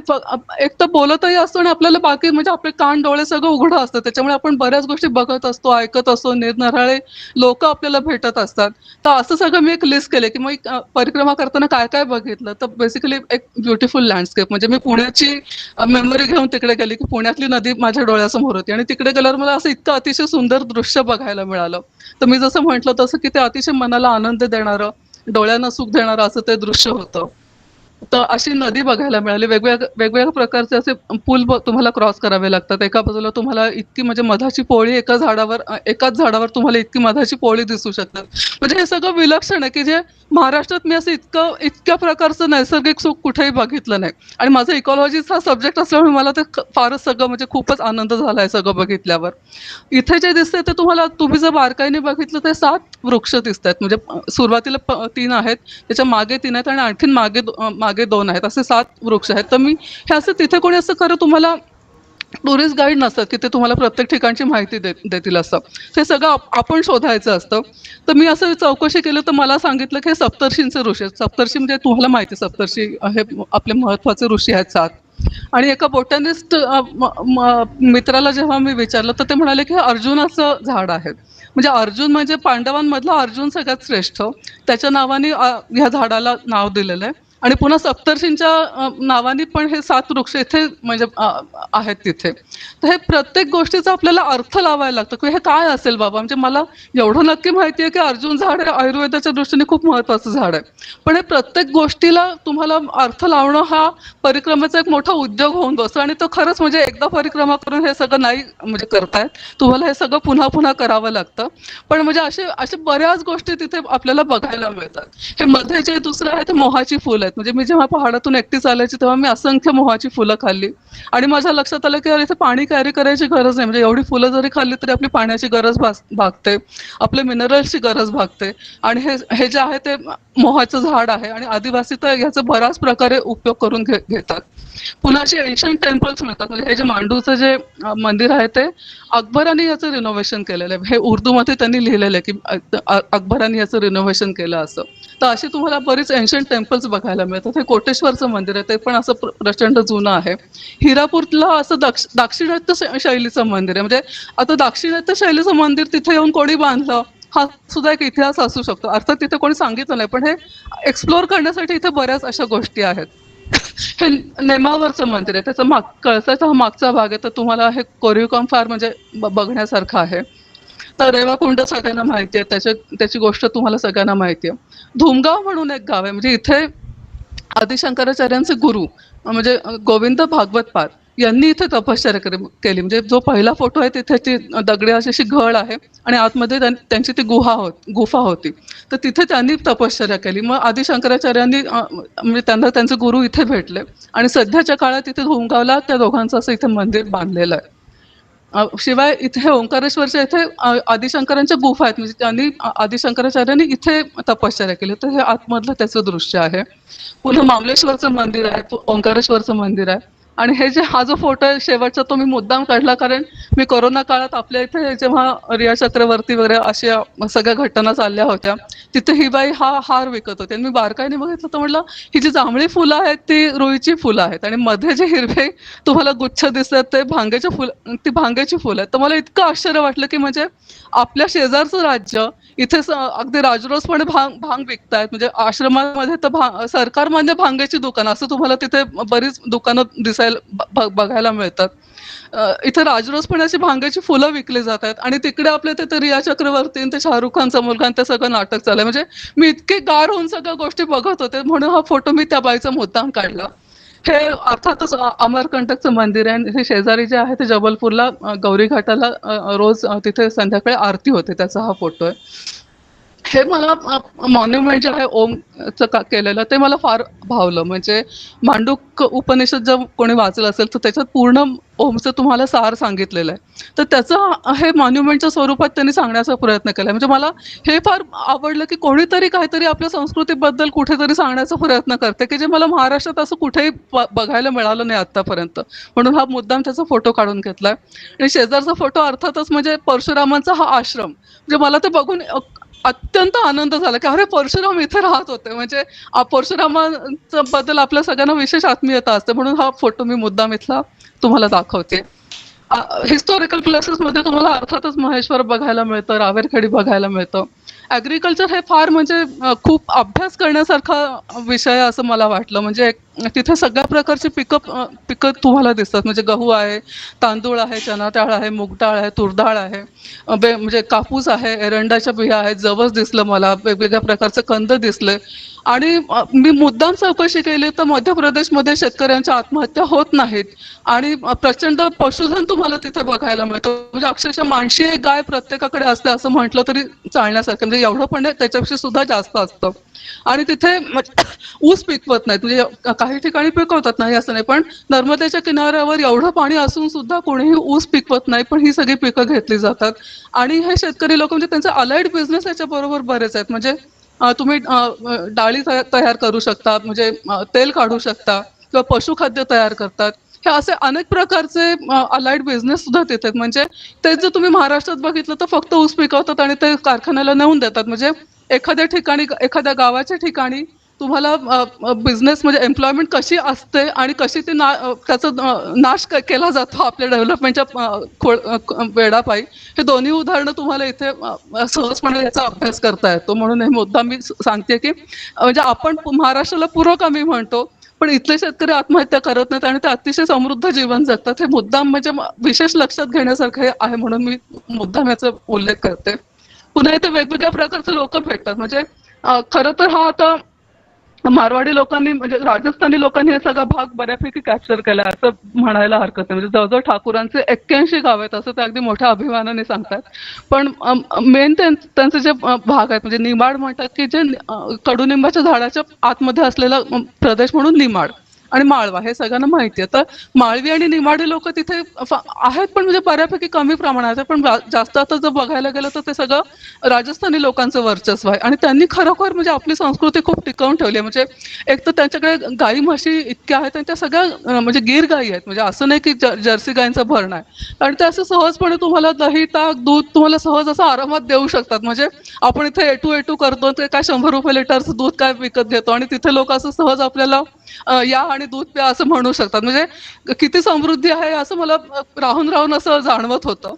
एक तर बोलतही असतो आणि आपल्याला बाकी म्हणजे आपले कान डोळे सगळं उघडं असतं, त्याच्यामुळे आपण बऱ्याच गोष्टी बघत असतो, ऐकत असतो, निरनिराळे लोक आपल्याला भेटत असतात. तर असं सगळं मी एक लिस्ट केले की मग परिक्रमा करताना काय काय बघितलं. तर बेसिकली एक ब्युटिफुल लँडस्केप, म्हणजे मी पुण्याची मेमरी घेऊन तिकडे गेली की पुण्यातली नदी माझ्या डोळ्यासमोर होती आणि तिकडे गेल्यावर मला असं इतकं अतिशय सुंदर दृश्य बघायला मिळालं. तर मी जसं म्हटलं तसं की ते अतिशय मनाला आनंद देणारं, डोळ्यांना सुख देणारं असं ते दृश्य होतं. तर अशी नदी बघायला मिळाली. वेगवेगळ्या प्रकारचे असे पूल तुम्हाला क्रॉस करावे लागतात. एका बाजूला तुम्हाला इतकी म्हणजे मधाची पोळी एकाच झाडावर तुम्हाला इतकी मधाची पोळी दिसू शकतात. म्हणजे हे सगळं विलक्षण आहे की जे महाराष्ट्रात मी असं इतक्या प्रकारचं नैसर्गिक सुख कुठेही बघितलं नाही. आणि माझा इकॉलॉजीचा हा सब्जेक्ट असल्यामुळे मला ते फारच सगळं म्हणजे खूपच आनंद झालाय सगळं बघितल्यावर. इथे जे दिसतंय ते तुम्ही जर बारकाईने बघितलं तर 7 वृक्ष दिसतायत. म्हणजे सुरुवातीला 3 आहेत, त्याच्या मागे 3 आहेत आणि आणखीन मागे 2 आहेत, असे 7 वृक्ष आहेत. तर मी हे असं तिथे कोणी असं खरं तुम्हाला टुरिस्ट गाईड नसतात की ते तुम्हाला प्रत्येक ठिकाणची माहिती देतील असं. ते सगळं आपण शोधायचं असतं. तर मी असं चौकशी केलं तर मला सांगितलं की हे सप्तर्षींचे ऋषी आहेत. सप्तर्षी म्हणजे तुम्हाला माहिती आहे, सप्तर्षी हे आपले महत्वाचे ऋषी आहेत 7. आणि एका बोटॅनिस्ट मित्राला जेव्हा मी विचारलं तर ते म्हणाले की हे अर्जुनाचं झाड आहे. म्हणजे अर्जुन म्हणजे पांडवांमधला अर्जुन सगळ्यात श्रेष्ठ, त्याच्या नावाने ह्या झाडाला नाव दिलेलं आहे. आणि पुन्हा सप्तर्षींच्या नावाने पण हे 7 वृक्ष इथे म्हणजे आहेत तिथे. तर हे प्रत्येक गोष्टीचा आपल्याला अर्थ लावायला लागतो की हे काय असेल बाबा. म्हणजे मला एवढं नक्की माहिती आहे की अर्जुन झाड हे आयुर्वेदाच्या दृष्टीने खूप महत्वाचं झाड आहे, पण हे प्रत्येक गोष्टीला तुम्हाला अर्थ लावणं हा परिक्रमेचा एक मोठा उद्योग होऊन बसतो. आणि तो खरंच म्हणजे एकदा परिक्रमा करून हे सगळं नाही म्हणजे करतायत, तुम्हाला हे सगळं पुन्हा पुन्हा करावं लागतं. पण म्हणजे असे बऱ्याच गोष्टी तिथे आपल्याला बघायला मिळतात. हे मध्ये जे दुसरं आहे ते मोहाची फुलं आहेत. म्हणजे मी जेव्हा पहाडातून एकटी चालायची तेव्हा मी असंख्य मोहाची फुलं खाल्ली आणि माझ्या लक्षात आलं की अरे इथे पाणी कॅरी करायची गरज नाही. म्हणजे एवढी फुलं जरी खाल्ली तरी आपली पाण्याची गरज भागते, आपल्या मिनरल्सची गरज भागते. आणि हे जे आहे ते मोहाचं झाड आहे आणि आदिवासी तर ह्याचा बऱ्याच प्रकारे उपयोग करून घेतात. पुन्हा असे एन्शंट टेम्पल्स मिळतात. म्हणजे हे जे मांडूचं जे मंदिर आहे ते अकबराने याचं रिनोव्हेशन केलेलं आहे. हे उर्दूमध्ये त्यांनी लिहिलेलं आहे की अकबराने याचं रिनोव्हेशन केलं असं. तर अशी तुम्हाला बरीच एन्शंट टेम्पल्स बघायला मिळतात. हे कोटेश्वरचं मंदिर आहे, ते पण असं प्रचंड जुनं आहे. हिरापूरला असं दाक्षिणात्य शैलीचं मंदिर आहे. म्हणजे आता दाक्षिणात्य शैलीचं मंदिर तिथे येऊन कोणी बांधलं हा सुद्धा एक इतिहास असू शकतो. अर्थात तिथे कोणी सांगितलं नाही, पण हे एक्सप्लोअर करण्यासाठी इथे बऱ्याच अशा गोष्टी आहेत. हे नेमावरचं मंदिर आहे, त्याचा कळसाचा हा मागचा भाग आहे, तर तुम्हाला हे कोरीवकाम फार म्हणजे बघण्यासारखं आहे. तर रेवाकुंड सगळ्यांना माहिती आहे, त्याची गोष्ट तुम्हाला सगळ्यांना माहिती आहे. धुमगाव म्हणून एक गाव आहे, म्हणजे इथे आदिशंकराचार्यांचे गुरु म्हणजे गोविंद भागवतपाद यांनी इथे तपश्चर्या केली. म्हणजे जो पहिला फोटो आहे तिथे ती दगडी अशी घळ आहे आणि आतमध्ये त्यांची ती गुफा होती. तर तिथे त्यांनी तपश्चर्या केली. मग आदिशंकराचार्यांनी म्हणजे त्यांना त्यांचे गुरु इथे भेटले आणि सध्याच्या काळात इथे धुमगावला त्या दोघांचं असं इथे मंदिर बांधलेलं आहे. शिवाय इथे ओंकारेश्वरच्या इथे आदिशंकरांच्या गुफा आहेत, म्हणजे त्यांनी आदिशंकराचार्यांनी इथे तपश्चर्या केली. तर हे आतमधलं त्याचं दृश्य आहे. पुन्हा मामलेश्वरचं मंदिर आहे, ओंकारेश्वरचं मंदिर आहे. आणि हे हा जो फोटो आहे शेवटचा, तो मी मुद्दाम काढला कारण मी कोरोना काळात आपल्या इथे जेव्हा रिया चक्रवर्ती वगैरे अशा सगळ्या घटना चालल्या होत्या, तिथे ही बाई हा हार विकत होते आणि मी बारकाईने बघितलं तर म्हटलं ही जी जांभळी फुलं आहेत ती रुईची फुलं आहेत आणि मध्ये जे हिरवे तुम्हाला गुच्छ दिसतात ते ती भांग्याची फुलं आहेत. तर मला इतकं आश्चर्य वाटलं की म्हणजे आपल्या शेजारचं राज्य इथे अगदी राजरोसपणे भांग विकतायत. म्हणजे आश्रमामध्ये तर सरकार मान्य भांग्याची दुकानं असं तुम्हाला तिथे बरीच दुकानं बघायला मिळतात. इथे राजरोसपणे अशी भांग्याची फुलं विकली जात आहेत आणि तिकडे आपल्या तिथे रिया चक्रवर्ती ते शाहरुख खानचा मुलगा ते सगळं नाटक चाललंय. म्हणजे मी इतके गार होऊन सगळ्या गोष्टी बघत होते, म्हणून हा फोटो मी त्या बाईचा मुद्दाम काढला. हे अर्थातच अमरकंटकचं मंदिर आहे. हे शेजारी जे आहे ते जबलपूरला गौरी घाटाला रोज तिथे संध्याकाळी आरती होते, त्याचा हा फोटो आहे. हे मला मॉन्युमेंट जे आहे ओमचं केलेलं ते मला फार भावलं. म्हणजे मांडूक उपनिषद जर कोणी वाचलं असेल तर त्याच्यात पूर्ण ओमचं तुम्हाला सार सांगितलेलं आहे. तर त्याचं हे मॉन्युमेंटच्या स्वरूपात त्यांनी सांगण्याचा प्रयत्न केला. म्हणजे मला हे फार आवडलं की कोणीतरी काहीतरी आपल्या संस्कृतीबद्दल कुठेतरी सांगण्याचा प्रयत्न करते, की जे मला महाराष्ट्रात असं कुठेही बघायला मिळालं नाही आतापर्यंत. म्हणून हा मुद्दाम त्याचा फोटो काढून घेतलाय. आणि शेजारचा फोटो अर्थातच म्हणजे परशुरामांचा हा आश्रम. म्हणजे मला ते बघून अत्यंत आनंद झाला की अरे परशुराम इथे राहत होते. म्हणजे परशुरामांच्या बद्दल आपल्या सगळ्यांना विशेष आत्मीयता असते, म्हणून हा फोटो मी मुद्दाम इथला तुम्हाला दाखवते. हिस्टॉरिकल प्लेसेस मध्ये तुम्हाला अर्थातच महेश्वर बघायला मिळतं, रावेरखेडी बघायला मिळतं. ॲग्रिकल्चर हे फार म्हणजे खूप अभ्यास करण्यासारखा विषय आहे असं मला वाटलं. म्हणजे तिथे सगळ्या प्रकारची पिकं तुम्हाला दिसतात. म्हणजे गहू आहे, तांदूळ आहे, चना डाळ आहे, मूग डाळ आहे, तूर डाळ आहे, म्हणजे कापूस आहे, एरंडाच्या बिया आहेत, जवस दिसलं मला, वेगवेगळ्या प्रकारचे कंद दिसले. आणि मी मुद्दाम चौकशी केली तर मध्य प्रदेशमध्ये शेतकऱ्यांच्या आत्महत्या होत नाहीत आणि प्रचंड पशुधन तुम्हाला तिथे बघायला मिळतं. म्हणजे अक्षरशः माणशी एक गाय प्रत्येकाकडे असते असं म्हटलं तरी चालण्यासारखं. म्हणजे एवढं पण त्याच्यापेक्षा सुद्धा जास्त असतं. आणि तिथे ऊस पिकवत नाहीत. म्हणजे काही ठिकाणी पिकवतात नाही असं नाही, पण नर्मदेच्या किनाऱ्यावर एवढं पाणी असून सुद्धा कोणीही ऊस पिकवत नाही, पण ही सगळी पिकं घेतली जातात. आणि हे शेतकरी लोक म्हणजे त्यांचे अलाइड बिझनेस याच्या बरोबर बरेच आहेत. म्हणजे तुम्ही डाळी तयार करू शकता, म्हणजे तेल काढू शकता किंवा पशुखाद्य तयार करतात. हे असे अनेक प्रकारचे अलाइड बिझनेस सुद्धा तिथे आहेत. म्हणजे तेच जर तुम्ही महाराष्ट्रात बघितलं तर फक्त ऊस पिकवतात आणि ते कारखान्याला नेऊन देतात. म्हणजे एखाद्या ठिकाणी एखाद्या गावाच्या ठिकाणी तुम्हाला बिझनेस म्हणजे एम्प्लॉयमेंट कशी असते आणि कशी ती त्याचा नाश केला जातो आपल्या डेव्हलपमेंटच्या वेळापायी, हे दोन्ही उदाहरणं तुम्हाला इथे सहजपणे याचा अभ्यास करता येतो. म्हणून हे मुद्दा मी सांगते की म्हणजे आपण महाराष्ट्राला पूरक आम्ही म्हणतो, पण इथले शेतकरी आत्महत्या करत नाहीत आणि ते अतिशय समृद्ध जीवन जगतात. हे मुद्दाम म्हणजे विशेष लक्षात घेण्यासारखं आहे, म्हणून मी मुद्दाम याचा उल्लेख करते. पुन्हा इथे वेगवेगळ्या प्रकारचे लोक भेटतात. म्हणजे खरं तर हा आता मारवाडी लोकांनी म्हणजे राजस्थानी लोकांनी हे सगळा भाग बऱ्यापैकी कॅप्चर केला असं म्हणायला हरकत नाही. म्हणजे जवळजवळ ठाकूरांचे 81 गाव आहेत असं ते अगदी मोठ्या अभिमानाने सांगतात. पण मेन त्यांचे जे भाग आहेत म्हणजे निमाड म्हणतात की जे कडुनिंबाच्या झाडाच्या आतमध्ये असलेला प्रदेश म्हणून निमाड आणि माळवा हे सगळ्यांना माहिती आहे. तर माळवी आणि निमाडी लोक तिथे आहेत, पण म्हणजे बऱ्यापैकी कमी प्रमाणात आहे. पण जास्त आता जर बघायला गेलं तर ते सगळं राजस्थानी लोकांचं वर्चस्व आहे आणि त्यांनी खरोखर म्हणजे आपली संस्कृती खूप टिकवून ठेवली आहे. म्हणजे एक तर त्यांच्याकडे गाई म्हशी इतक्या आहेत आणि त्या सगळ्या म्हणजे गीर गाई आहेत. म्हणजे असं नाही की जर्सी गायींचा भरणा आहे आणि ते असं सहजपणे तुम्हाला दही ताक दूध तुम्हाला सहज असं आरामात देऊ शकतात. म्हणजे आपण इथे एटू करतो ते काय 100 रुपये लिटरचं दूध काय विकत घेतो आणि तिथे लोक असं सहज आपल्याला या आणि दूध प्या असं म्हणू शकतात. म्हणजे किती समृद्धी आहे असं मला राहून असं जाणवत होतं.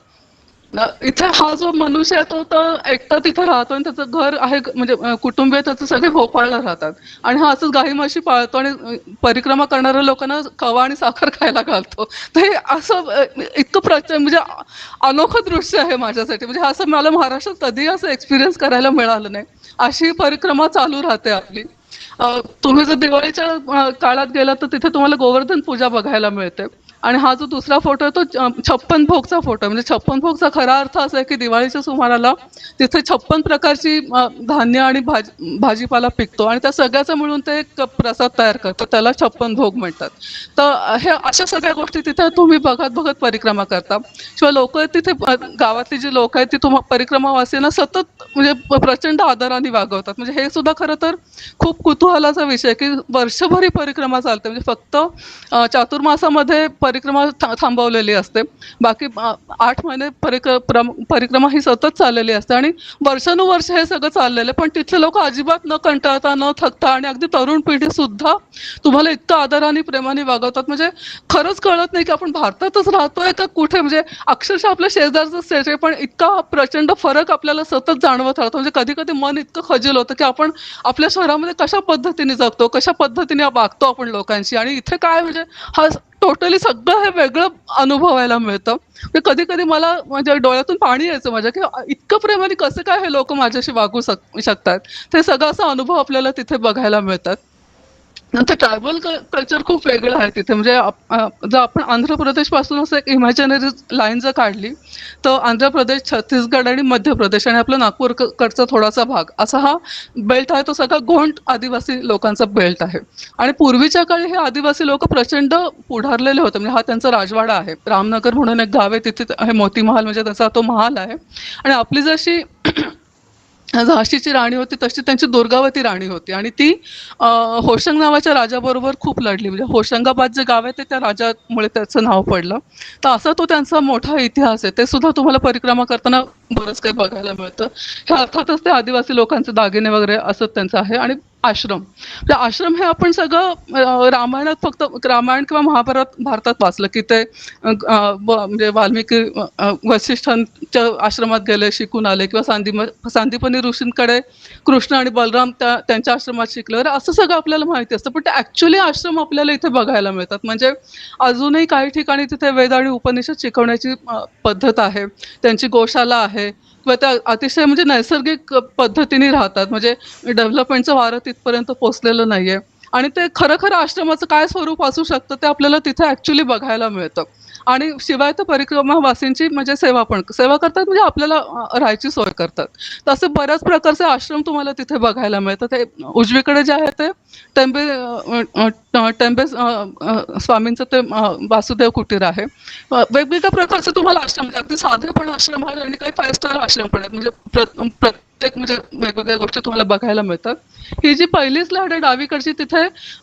इथे हा जो मनुष्य आहे तो तर एकटा तिथे राहतो आणि त्याचं घर आहे म्हणजे कुटुंबीय त्याचे सगळे भोपाळला राहतात आणि हा असंच गाई म्हशी पाळतो आणि परिक्रमा करणाऱ्या लोकांना खवा आणि साखर खायला घालतो. तर हे असं इतकं प्रचंड म्हणजे अनोखं दृश्य आहे माझ्यासाठी. म्हणजे असं मला महाराष्ट्रात कधी असं एक्सपिरियन्स करायला मिळालं नाही. अशी परिक्रमा चालू राहते आपली. तुम्ही जर दिवाळीच्या काळात गेला तर तिथे तुम्हाला गोवर्धन पूजा बघायला मिळते. आणि हा जो दुसरा फोटो आहे तो 56 भोगचा फोटो आहे. म्हणजे 56 भोगचा खरा अर्थ असा आहे की दिवाळीच्या सुमाराला तिथे 56 प्रकारची धान्य आणि भाजीपाला पिकतो आणि त्या सगळ्याचा मिळून ते एक प्रसाद तयार करतात. त्याला 56 भोग म्हणतात. तर हे अशा सगळ्या गोष्टी तिथे तुम्ही बघत बघत परिक्रमा करता. शिवाय लोक तिथे गावातली जी लोक आहेत ती परिक्रमावासींना सतत म्हणजे प्रचंड आदराने वागवतात. म्हणजे हे सुद्धा खरं तर खूप कुतूहलाचा विषय की वर्षभर ही परिक्रमा चालते. म्हणजे फक्त चातुर्मासामध्ये परिक्रमा थांबवलेली असते. बाकी 8 महिने परिक्रमा ही सतत चाललेली असते आणि वर्षानुवर्ष हे सगळं चाललेलं आहे. पण तिथले लोक अजिबात न कंटाळता न थकता आणि अगदी तरुण पिढी सुद्धा तुम्हाला इतकं आदराने प्रेमाने वागवतात. म्हणजे खरंच कळत नाही की आपण भारतातच राहतोय का कुठे. म्हणजे अक्षरशः आपल्या शेजारचं स्टेट आहे पण इतका प्रचंड फरक आपल्याला सतत जाणवत राहतो. म्हणजे कधी कधी मन इतकं खजील होतं की आपण आपल्या शहरामध्ये कशा पद्धतीने जगतो, कशा पद्धतीने वागतो आपण लोकांशी आणि इथे काय म्हणजे हा टोटली सगळं हे वेगळं अनुभवायला मिळतं. कधी कधी मला म्हणजे डोळ्यातून पाणी यायचं माझ्या की इतकं प्रेमाने कसे काय हे लोक माझ्याशी वागू शकतात. ते सगळं असा अनुभव आपल्याला तिथे बघायला मिळतात. नंतर ट्रायबल कल्चर खूप वेगळं आहे तिथे. म्हणजे जर आपण आंध्र प्रदेश पासून असं एक इमॅजिनरी लाईन जर काढली तर आंध्र प्रदेश, छत्तीसगड आणि मध्य प्रदेश आणि आपला नागपूर कडचा थोडासा भाग असा हा बेल्ट आहे. तो सगळा गोंड आदिवासी लोकांचा बेल्ट आहे. आणि पूर्वीच्या काळी हे आदिवासी लोक प्रचंड पुढारलेले होते. म्हणजे हा त्यांचा राजवाडा आहे. रामनगर म्हणून एक गाव आहे तिथे हे मोती महाल म्हणजे त्याचा तो महाल आहे. आणि आपली जशी झाशीची राणी होती तशी त्यांची दुर्गावती राणी होती आणि ती होशंग नावाच्या राजाबरोबर खूप लढली. म्हणजे होशंगाबाद जे गाव आहे ते त्या राजामुळे त्याचं नाव पडलं. तर असा तो त्यांचा मोठा इतिहास आहे. ते सुद्धा तुम्हाला परिक्रमा करताना बरंच काही बघायला मिळतं. हे अर्थातच ते आदिवासी लोकांचे दागिने वगैरे असं त्यांचं आहे. आणि आश्रम म्हणजे आश्रम हे आपण सगळं रामायणात फक्त रामायण किंवा भारतात वाचलं की ते म्हणजे वाल्मिकी वसिष्ठांच्या आश्रमात गेले, शिकून आले किंवा सांदीपनी ऋषींकडे कृष्ण आणि बलराम त्यांच्या आश्रमात शिकले वगैरे असं सगळं आपल्याला माहिती असतं. पण ते ऍक्च्युली आश्रम आपल्याला इथे बघायला मिळतात. म्हणजे अजूनही काही ठिकाणी तिथे वेद आणि उपनिषद शिकवण्याची पद्धत आहे. त्यांची गोशाला आहे किंवा त्या अतिशय म्हणजे नैसर्गिक पद्धतीने राहतात. म्हणजे डेव्हलपमेंटचं वारं तिथपर्यंत पोहोचलेलं नाहीये. आणि ते खरं खरं आश्रमाचं काय स्वरूप असू शकतं ते आपल्याला तिथे ऍक्च्युली बघायला मिळतं. आणि शिवाय तर परिक्रमावासींची म्हणजे सेवा करतात. म्हणजे आपल्याला राहायची सोय करतात. तसे बऱ्याच प्रकारचे आश्रम तुम्हाला तिथे बघायला मिळतात. ते उजवीकडे जे आहे ते टेंबे स्वामींचं ते वासुदेव कुटीर आहे. वेगवेगळ्या प्रकारचे तुम्हाला आश्रम अगदी साधे पण आश्रम आहेत आणि काही 5 स्टार आश्रम पण आहेत. म्हणजे प्रत्येक म्हणजे वेगवेगळ्या गोष्टी तुम्हाला बघायला मिळतात. ही जी पहिली स्लाइड आहे डावीकडची तिथे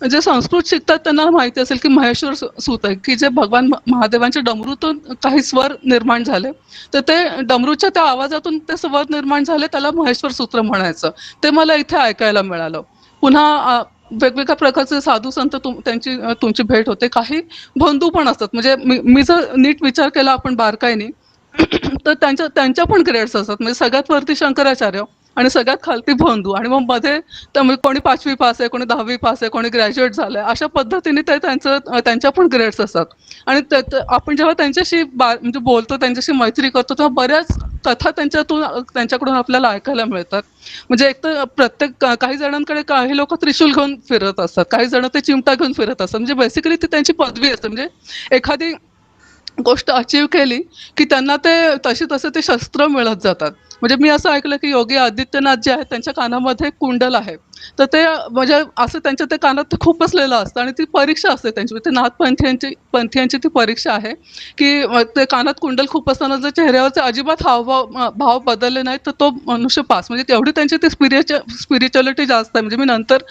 जे संस्कृत शिकतात त्यांना माहिती असेल की महेश्वर सूत आहे की जे भगवान महादेवांच्या डमरूतून काही स्वर निर्माण झाले. तर ते डमरूच्या त्या आवाजातून ते स्वर निर्माण झाले त्याला महेश्वर सूत्र म्हणायचं. ते मला इथे ऐकायला मिळालं. पुन्हा वेगवेगळ्या प्रकारचे साधू संत तुमची भेट होते. काही बंधू पण असतात. म्हणजे मी जर नीट विचार केला आपण बारकाईने तर त्यांच्या पण ग्रेड्स असतात. म्हणजे सगळ्यात वरती शंकराचार्य आणि सगळ्यात खालती बंधू आणि मग मध्ये कोणी 5वी पास आहे, कोणी 10वी पास आहे, कोणी ग्रॅज्युएट झालंय. अशा पद्धतीने ते त्यांच्या पण ग्रेड्स असतात. आणि आपण जेव्हा त्यांच्याशी म्हणजे बोलतो, त्यांच्याशी मैत्री करतो तेव्हा बऱ्याच कथा त्यांच्याकडून आपल्याला ऐकायला मिळतात. म्हणजे एक तर काही जणांकडे काही लोक त्रिशूल घेऊन फिरत असतात, काही जण ते चिमटा घेऊन फिरत असतात. म्हणजे बेसिकली ती त्यांची पदवी असते. म्हणजे एखादी गोष्ट अचीव केली की त्यांना ते तसे ते शस्त्र मिळत जातात. म्हणजे मी असं ऐकलं की योगी आदित्यनाथ जे आहेत त्यांच्या कानामध्ये कुंडल आहे. तर ते म्हणजे असं त्यांच्या ते कानात ते खूप बसलेलं असतं आणि ती परीक्षा असते त्यांची. ते नाथपंथीयांची ती परीक्षा आहे की ते कानात कुंडल खूप असताना जर चेहऱ्यावरचे अजिबात भाव बदलले नाहीत तर तो मनुष्य पास. म्हणजे तेवढी त्यांची ती स्पिरिच्युअलिटी जास्त आहे. म्हणजे मी नंतर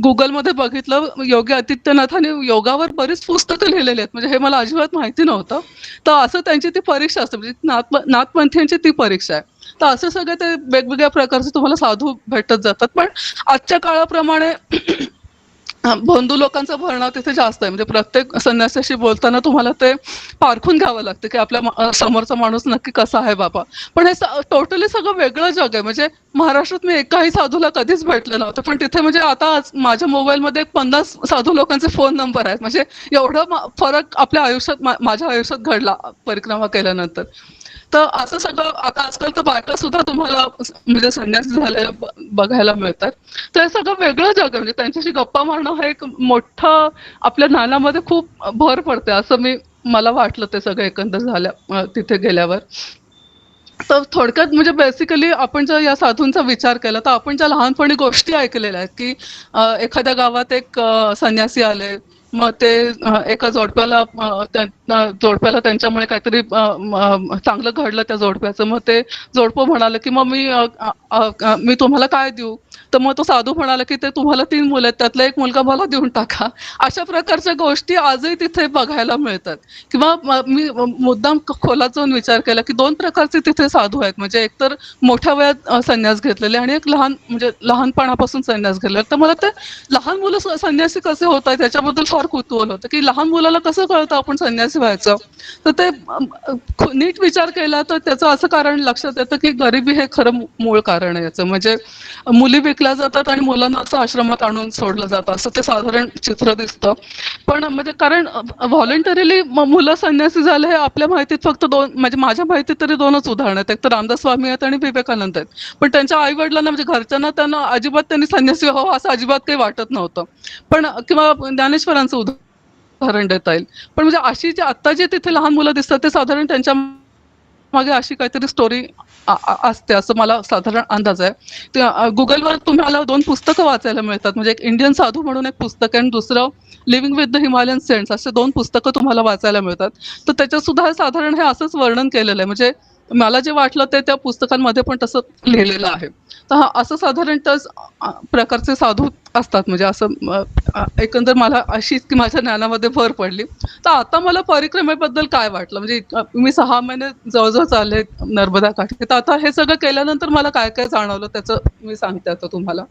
गुगलमध्ये बघितलं योगी आदित्यनाथांनी योगावर बरीच पुस्तकं लिहिलेली आहेत. म्हणजे हे मला अजिबात माहिती नव्हतं. तर असं त्यांची ती परीक्षा असते. म्हणजे नाथपंथीयांची ती परीक्षा आहे. तर असं सगळे ते वेगवेगळ्या प्रकारचे तुम्हाला साधू भेटत जातात. पण आजच्या काळाप्रमाणे बंधू लोकांचं भरणं तिथे जास्त आहे. म्हणजे प्रत्येक संन्यासाशी बोलताना तुम्हाला ते पारखून घ्यावं लागतं की आपल्या समोरचा माणूस नक्की कसा आहे बाबा. पण हे टोटली सगळं वेगळं जग आहे. म्हणजे महाराष्ट्रात मी एकाही साधूला कधीच भेटले नव्हते, पण तिथे म्हणजे आता माझ्या मोबाईलमध्ये 50 साधू लोकांचे फोन नंबर आहेत. म्हणजे एवढं फरक आपल्या आयुष्यात माझ्या आयुष्यात घडला परिक्रमा केल्यानंतर. तर असं सगळं आता आजकाल तर बायका सुद्धा तुम्हाला म्हणजे संन्यासी झालेल्या बघायला मिळतात. तर हे सगळं वेगळं जग आहे. म्हणजे त्यांच्याशी गप्पा मारणं हे एक मोठं आपल्या ज्ञानामध्ये खूप भर पडते असं मला वाटलं ते सगळं एकंदर तिथे गेल्यावर. तर थोडक्यात म्हणजे बेसिकली आपण जर या साधूंचा विचार केला तर आपण ज्या लहानपणी गोष्टी ऐकलेल्या आहेत की एखाद्या गावात एक संन्यासी आले, मग ते एका जोडप्याला त्यांच्यामुळे काहीतरी चांगलं घडलं त्या जोडप्याचं. मग ते जोडपं म्हणाले की मग मी तुम्हाला काय देऊ. तर मग तो साधू म्हणाला की ते तुम्हाला 3 मुलं आहेत, त्यातला एक मुलगा मला देऊन टाका. अशा प्रकारच्या गोष्टी आजही तिथे बघायला मिळतात. किंवा मी मुद्दाम खोलात जाऊन विचार केला की 2 प्रकारचे तिथे साधू आहेत. म्हणजे एकतर मोठ्या वयात संन्यास घेतलेले आणि एक म्हणजे लहानपणापासून संन्यास घेतलेले. तर मला ते लहान मुलं संन्यासी कसे होत आहेत त्याच्याबद्दल फार कुतूहल होतं की लहान मुलाला कसं कळतं आपण संन्यासी व्हायचं. तर ते नीट विचार केला तर त्याचं असं कारण लक्षात येतं की गरिबी हे खरं मूळ कारण आहे याचं. म्हणजे मुली विकल्या जातात आणि मुलांना असं आश्रमात आणून सोडलं जातं असं ते साधारण चित्र दिसतं. पण म्हणजे कारण व्हॉलंटरीली मुलं संन्यासी झाले हे आपल्या माहितीत फक्त 2, म्हणजे माझ्या माहितीत तरी 2च उदाहरण आहेत. एक तर रामदास स्वामी आहेत आणि विवेकानंद आहेत. पण त्यांच्या आई वडिलांना म्हणजे घरच्यांना त्यांना अजिबात त्यांनी संन्यासी व्हावं असं अजिबात काही वाटत नव्हतं. पण किंवा ज्ञानेश्वरांचं उदाहरण देता येईल. पण म्हणजे अशी जी आता जे तिथे लहान मुलं दिसतात ते साधारण त्यांच्या मागे अशी काहीतरी स्टोरी असते असं मला साधारण अंदाज आहे. गुगलवर तुम्हाला 2 पुस्तकं वाचायला मिळतात. म्हणजे एक इंडियन साधू म्हणून एक पुस्तक आहे आणि दुसरं living with the Himalayan saints असे 2 पुस्तकं तुम्हाला वाचायला मिळतात. तर त्याच्यात सुद्धा साधारण हे असंच वर्णन केलेलं आहे. म्हणजे मला जे वाटलं ते त्या पुस्तकांमध्ये पण तसं लिहिलेलं आहे. तर असं साधारणतः प्रकारचे साधू असतात. म्हणजे असं एकंदर मला अशी की माझ्या ज्ञानामध्ये भर पडली. तर आता मला परिक्रमेबद्दल काय वाटलं म्हणजे मी 6 महिने जवळजवळ चालले नर्मदा काठी. तर आता हे सगळं केल्यानंतर मला काय काय जाणवलं त्याचं मी सांगते आता तुम्हाला.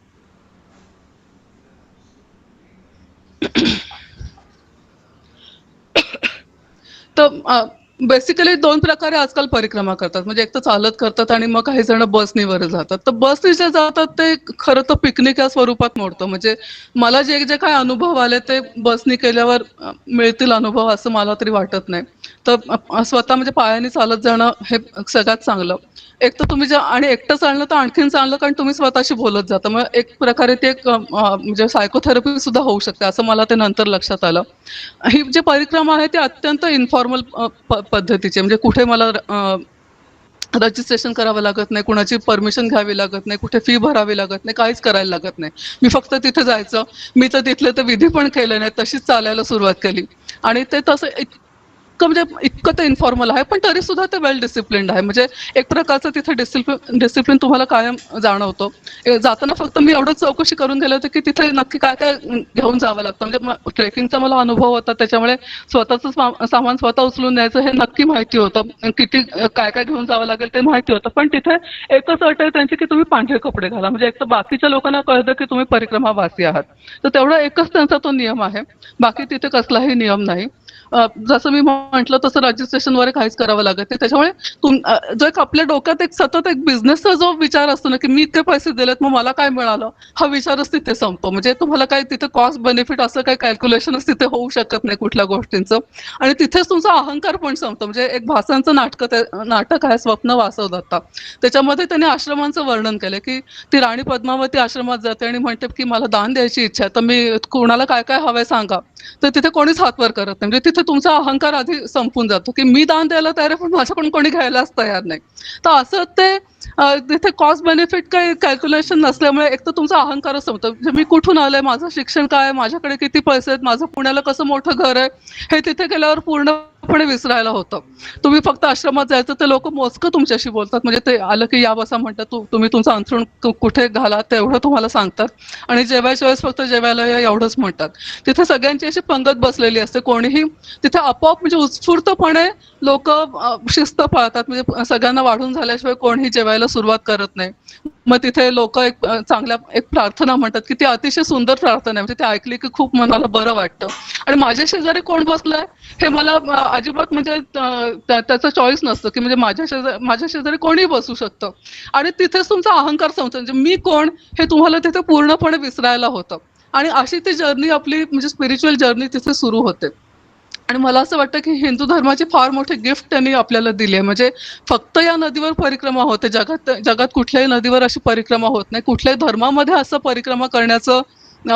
तर बेसिकली 2 प्रकारे आजकाल परिक्रमा करतात. म्हणजे एक तर चालत करतात आणि मग काही जण बसनी वर जातात. तर बसनी जे जातात ते खरं तर पिकनिक या स्वरूपात मोडतं. म्हणजे मला जे जे काही अनुभव आले ते बसनी केल्यावर मिळतील अनुभव असं मला तरी वाटत नाही. तर स्वतः म्हणजे पायाने चालत जाणं हे सगळ्यात चांगलं. एक तर तुम्ही आणि एकटं चालणं तर आणखीन चांगलं कारण तुम्ही स्वतःशी बोलत जाता. मग एक प्रकारे ते म्हणजे सायकोथेरपी सुद्धा होऊ शकते असं मला ते नंतर लक्षात आलं. ही जी परिक्रमा आहे ती अत्यंत इन्फॉर्मल पद्धतीची म्हणजे कुठे मला रजिस्ट्रेशन करावं लागत नाही, कुणाची परमिशन घ्यावी लागत नाही, कुठे फी भरावी लागत नाही, काहीच करायला लागत नाही. मी फक्त तिथे जायचं. मी तर तिथले तर विधी पण केले नाही, तशीच चालायला सुरुवात केली आणि ते तसं म्हणजे इतकं ते इन्फॉर्मल आहे पण तरी सुद्धा ते वेल डिसिप्लिन्ड आहे. म्हणजे एक प्रकारचं तिथे डिसिप्लिन तुम्हाला कायम जाणवतो. जाताना फक्त मी एवढंच चौकशी करून गेले होते की तिथे नक्की काय काय घेऊन जावं लागतं. म्हणजे ट्रेकिंगचा मला अनुभव होता त्याच्यामुळे स्वतःच सामान स्वतः उचलून न्यायचं हे नक्की माहिती होतं. किती काय काय घेऊन जावं लागेल ते माहिती होतं. पण तिथे एकच अट आहे त्यांची की तुम्ही पांढरे कपडे घाला. म्हणजे एक तर बाकीच्या लोकांना कळतं की तुम्ही परिक्रमावासी आहात. तर तेवढा एकच त्यांचा तो नियम आहे. बाकी तिथे कसलाही नियम नाही. जसं मी म्हटलं तसं रजिस्ट्रेशन वगैरे काहीच करावं लागत नाही. त्याच्यामुळे जो एक आपल्या डोक्यात एक सतत एक बिझनेसचा जो विचार असतो ना की मी इतके पैसे दिलेत मग मला काय मिळालं हा विचारच तिथे संपतो. म्हणजे तुम्हाला काय तिथे कॉस्ट बेनिफिट असं काही कॅल्क्युलेशनच तिथे होऊ शकत नाही कुठल्या गोष्टींचं. आणि तिथेच तुमचा अहंकार पण संपतो. म्हणजे एक भासांचं नाटक आहे स्वप्न वासव दत्ता. त्याच्यामध्ये त्यांनी आश्रमांचं वर्णन केलं की ती राणी पद्मावती आश्रमात जाते आणि म्हणते की मला दान द्यायची इच्छा आहे तर मी कोणाला काय काय हवंय सांगा. तर तिथे कोणीच हात वर करत नाही. म्हणजे तिथे तुमचा अहंकार आधी संपून जातो की मी दान द्यायला तयार आहे पण माझ्याकडून कोणी घ्यायलाच तयार नाही. तर असं ते तिथे कॉस्ट बेनिफिट काही कॅल्क्युलेशन नसल्यामुळे एक तर तुमचा अहंकारच संपतो. म्हणजे मी कुठून आलोय, माझं शिक्षण काय, माझ्याकडे किती पैसे आहेत, माझं पुण्याला कसं मोठं घर आहे, हे तिथे गेल्यावर पूर्ण पूर्णपणे विसरायला होतं. तुम्ही फक्त आश्रमात जायचं तर लोक मोजकं तुमच्याशी बोलतात, म्हणजे ते आलं की या बसा म्हणतात, तुम्ही तुमचं अंथरूण कुठे घाला तेवढं तुम्हाला सांगतात आणि जेवायच्या वेळेस फक्त जेवायला या एवढंच म्हणतात. तिथे सगळ्यांची अशी पंगत बसलेली असते, कोणीही तिथे आपोआप म्हणजे उत्स्फूर्तपणे लोक शिस्त पाळतात, म्हणजे सगळ्यांना वाढून झाल्याशिवाय कोणीही जेवायला सुरुवात करत नाही. मग तिथे लोक चांगल्या एक प्रार्थना म्हणतात की ती अतिशय सुंदर प्रार्थना आहे, म्हणजे ती ऐकली की खूप मनाला बरं वाटतं. आणि माझ्या शेजारी कोण बसलंय हे मला अजिबात म्हणजे त्याचं चॉईस नसतं, की म्हणजे माझ्या शेजारी कोणीही बसू शकतं आणि तिथेच तुमचा अहंकार संपतो, म्हणजे मी कोण हे तुम्हाला तिथे पूर्णपणे विसरायला होतं. आणि अशी ती जर्नी आपली म्हणजे स्पिरिच्युअल जर्नी तिथे सुरू होते. आणि मला असं वाटतं की हिंदू धर्माची फार मोठी गिफ्ट त्यांनी आपल्याला दिली आहे. म्हणजे फक्त या नदीवर परिक्रमा होते, जगात कुठल्याही नदीवर अशी परिक्रमा होत नाही, कुठल्याही धर्मामध्ये असं परिक्रमा करण्याचं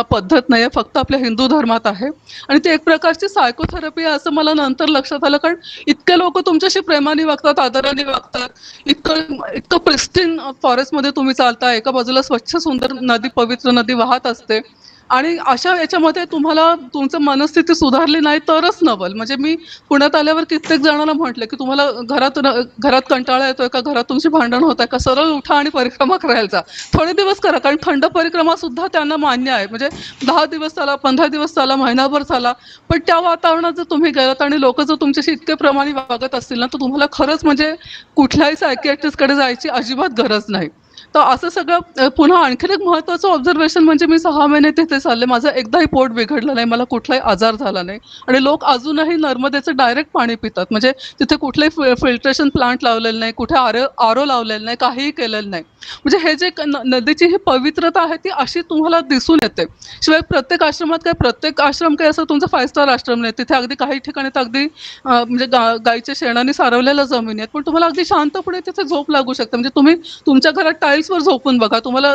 पद्धत नाही आहे, फक्त आपल्या हिंदू धर्मात आहे. आणि ती एक प्रकारची सायकोथेरपी आहे असं मला नंतर लक्षात आलं, कारण इतके लोक तुमच्याशी प्रेमाने वागतात, आदराने वागतात, इतकं इतकं प्रिस्टीन फॉरेस्टमध्ये तुम्ही चालता, एका बाजूला स्वच्छ सुंदर नदी, पवित्र नदी वाहत असते आणि अशा याच्यामध्ये तुम्हाला तुमचं मनस्थिती सुधारली नाही तरच नवल. म्हणजे मी पुण्यात आल्यावर कित्येक जणांना म्हटलं की तुम्हाला घरात कंटाळा येतोय का, घरात तुमची भांडण होत आहे का, सरळ उठा आणि परिक्रमा करायला जा. थोडे दिवस करा, कारण खंड परिक्रमा सुद्धा त्यांना मान्य आहे, म्हणजे 10 दिवस चाला, 15 दिवस चाला, महिनाभर चाला, पण त्या वातावरणात जर तुम्ही गेलात आणि लोक जर तुमच्याशी इतके प्रमाणे वागत असतील ना, तर तुम्हाला खरंच म्हणजे कुठल्याही सायकियाट्रिस्टकडे जायची अजिबात गरज नाही. तर असं सगळं पुन्हा आणखीन एक महत्त्वाचं ऑब्झर्वेशन म्हणजे मी 6 महिने तिथे चालले, माझं एकदाही पोट बिघडलं नाही, मला कुठलाही आजार झाला नाही आणि लोक अजूनही नर्मदेचं डायरेक्ट पाणी पितात. म्हणजे तिथे कुठलेही फिल्ट्रेशन प्लांट लावलेलं नाही, कुठे आरो लावलेलं नाही, काहीही केलेलं नाही. म्हणजे हे जे नदीची ही पवित्रता आहे ती अशी तुम्हाला दिसून येते. शिवाय प्रत्येक आश्रमात काय, प्रत्येक आश्रम काय असं तुमचं 5 स्टार आश्रम नाही, तिथे अगदी काही ठिकाणी तर अगदी म्हणजे गाईच्या शेणाने सारवलेल्या जमिनी आहेत, पण तुम्हाला अगदी शांतपणे तिथे झोप लागू शकते. म्हणजे तुम्ही तुमच्या घरात टाईल्सवर झोपून बघा, तुम्हाला